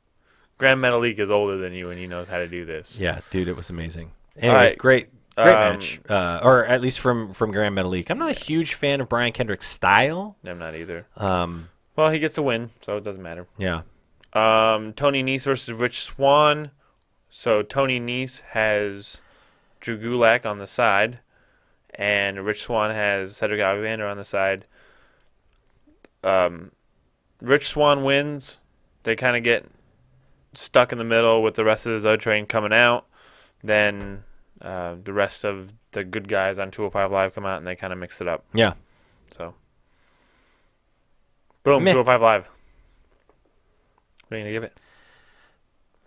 Grand Metalik is older than you, and he knows how to do this. Yeah, dude, it was amazing. Anyways, right. great match. Or at least from Grand Metalik. I'm not a huge fan of Brian Kendrick's style. I'm not either. Um, Well, he gets a win, so it doesn't matter. yeah. Tony Nese versus Rich Swann. So Tony Nese has Drew Gulak on the side, and Rich Swann has Cedric Alexander on the side. Rich Swann wins. They kind of get stuck in the middle with the rest of the Zod train coming out. Then the rest of the good guys on 205 Live come out, and they kind of mix it up. Yeah. So, boom, Meh. 205 Live. What are you going to give it?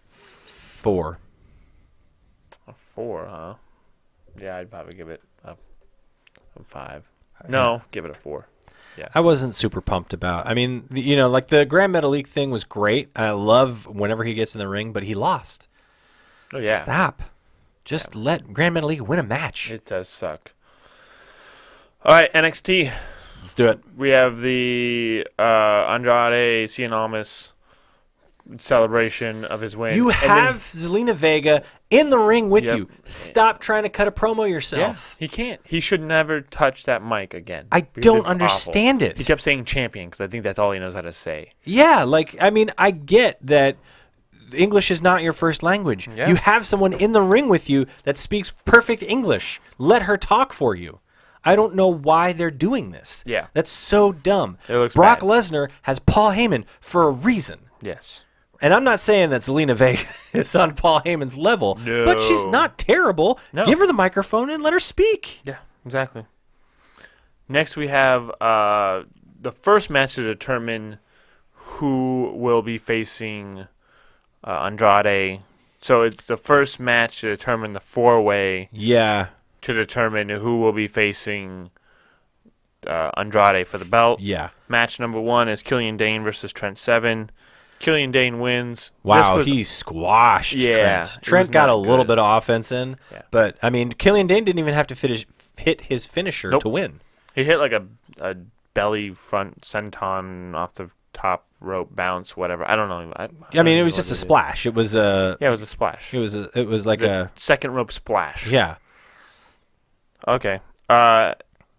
4. A 4, huh? Yeah, I'd probably give it a 5. No, give it a 4. Yeah. I wasn't super pumped about. I mean, like the Grand Metalik thing was great. I love whenever he gets in the ring, but he lost. Oh, yeah. Stop. Just let Grand Metalik win a match. It does suck. All right, NXT. Let's do it. We have the Andrade Cien Almas celebration of his win. You And then- have Zelina Vega in the ring with Yep. you. Stop trying to cut a promo yourself. He can't. He should never touch that mic again. I because don't it's understand awful. it. He kept saying champion because I think that's all he knows how to say. Yeah, like, I mean, I get that English is not your first language. Yeah. You have someone in the ring with you that speaks perfect English. Let her talk for you. I don't know why they're doing this. Yeah. That's so dumb. It looks Brock bad. Lesnar has Paul Heyman for a reason. Yes. And I'm not saying that Zelina Vega is on Paul Heyman's level, but she's No. not terrible. No. Give her the microphone and let her speak. Yeah, exactly. Next, we have the first match to determine who will be facing Andrade. So it's the first match to determine the four-way Yeah. to determine who will be facing Andrade for the belt. Yeah. Match number 1 is Killian Dane versus Trent Seven. Killian Dane wins. Wow, This was- he squashed Yeah, Trent. it Trent was got not a little good. bit of offense in, Yeah. but, I mean, Killian Dane didn't even have to hit his finisher Nope. to win. He hit like a belly front senton off the top rope bounce, whatever. I don't know. I mean, it was know just what a splash. It was a. Yeah, it was a splash. It was like The a. second rope splash. Yeah. Okay.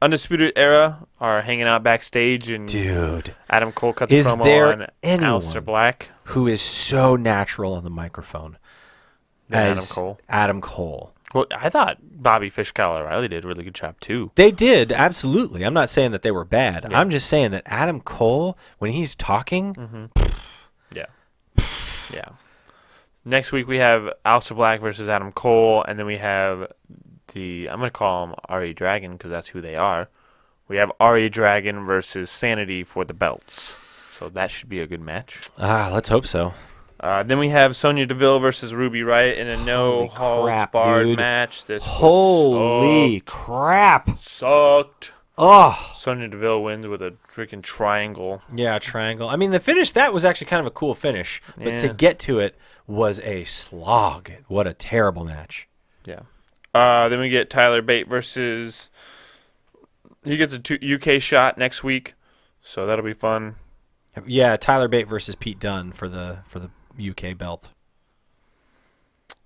Undisputed Era are hanging out backstage, and Dude, Adam Cole cuts Is a promo there on anyone- Aleister Black. who is so natural on the microphone Than as Adam Cole. Adam Cole. Well, I thought Bobby Fish, Kyle O'Reilly did a really good job too. They did, absolutely. I'm not saying that they were bad. Yeah. I'm just saying that Adam Cole, when he's talking, Yeah. Yeah. Next week we have Aleister Black versus Adam Cole, and then we have I'm going to call them Ari Dragon because that's who they are. We have Ari Dragon versus Sanity for the belts. So that should be a good match. let's hope so. Then we have Sonya Deville versus Ruby Riott in a no holds crap, barred dude. match. This Holy crap. sucked. Oh, Sonya Deville wins with a freaking triangle. yeah, triangle. I mean, the finish, that was actually kind of a cool finish, but to Yeah. get to it was a slog. What a terrible match. Yeah. Then we get Tyler Bate versus. He gets a UK shot next week, so that'll be fun. Yeah, Tyler Bate versus Pete Dunne for the UK belt.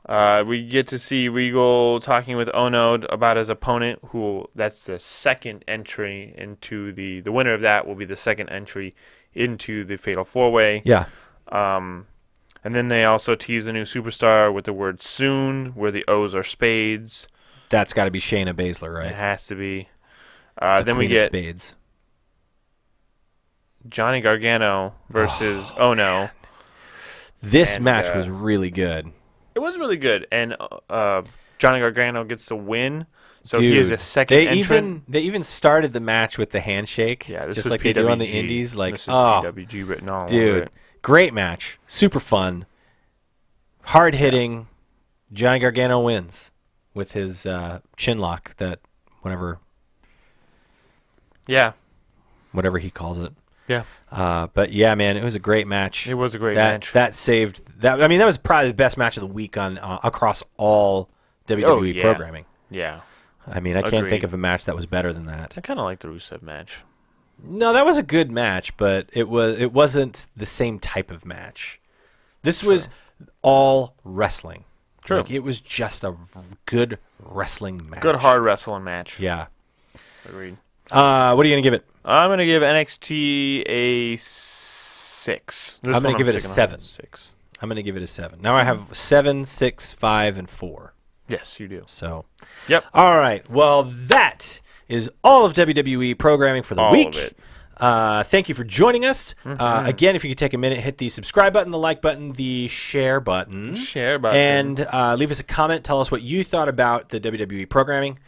We get to see Regal talking with Ono about his opponent, that's the second entry into the winner of that will be the second entry into the Fatal 4-Way. Yeah. And then they also tease a new superstar with the word soon, where the O's are spades. That's got to be Shayna Baszler, It right? has to be. The Then we Queen of get Spades. Johnny Gargano versus Ono. This and, match was really good. It was really good, and Johnny Gargano gets the win. So Dude, he is a second entrant. They even started the match with the handshake. Yeah, this just was like PWG. they do on the indies. Like, this is oh, PWG written all over dude, it. great match, super fun, hard hitting. Johnny Gargano wins with his chin lock. That whatever he calls it. Yeah. But yeah, man, it was a great match. It was a great match. That saved that. I mean, that was probably the best match of the week on across all WWE programming. Yeah. I mean, I can't think of a match that was better than that. I kind of like the Rusev match. No, that was a good match, but it wasn't the same type of match. This was all wrestling. True. Like, it was just a good wrestling match. Good hard wrestling match. Yeah. Agreed. What are you gonna give it? I'm gonna give NXT a 6. I'm gonna give it a 7. 6. I'm gonna give it a 7. Now I have 7, 6, 5, and 4. Yes, you do. So. Yep. All right. Well, that is all of WWE programming for the week. All of it. Thank you for joining us. Again, if you could take a minute, hit the subscribe button, the like button, the share button. And leave us a comment. Tell us what you thought about the WWE programming.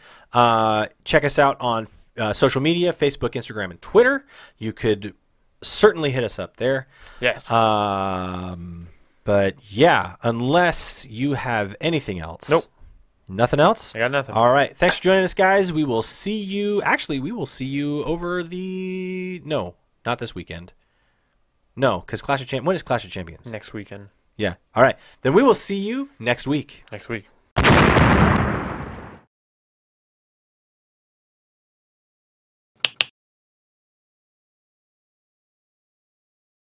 Check us out on social media, Facebook, Instagram, and Twitter. You could certainly hit us up there. Yes. But, yeah, unless you have anything else. Nope. Nothing else? I got nothing. All right. Thanks for joining us, guys. We will see you. Actually, we will see you over the. No, not this weekend. No, because Clash of Champions. When is Clash of Champions? Next weekend. Yeah. All right. Then we will see you next week. Next week.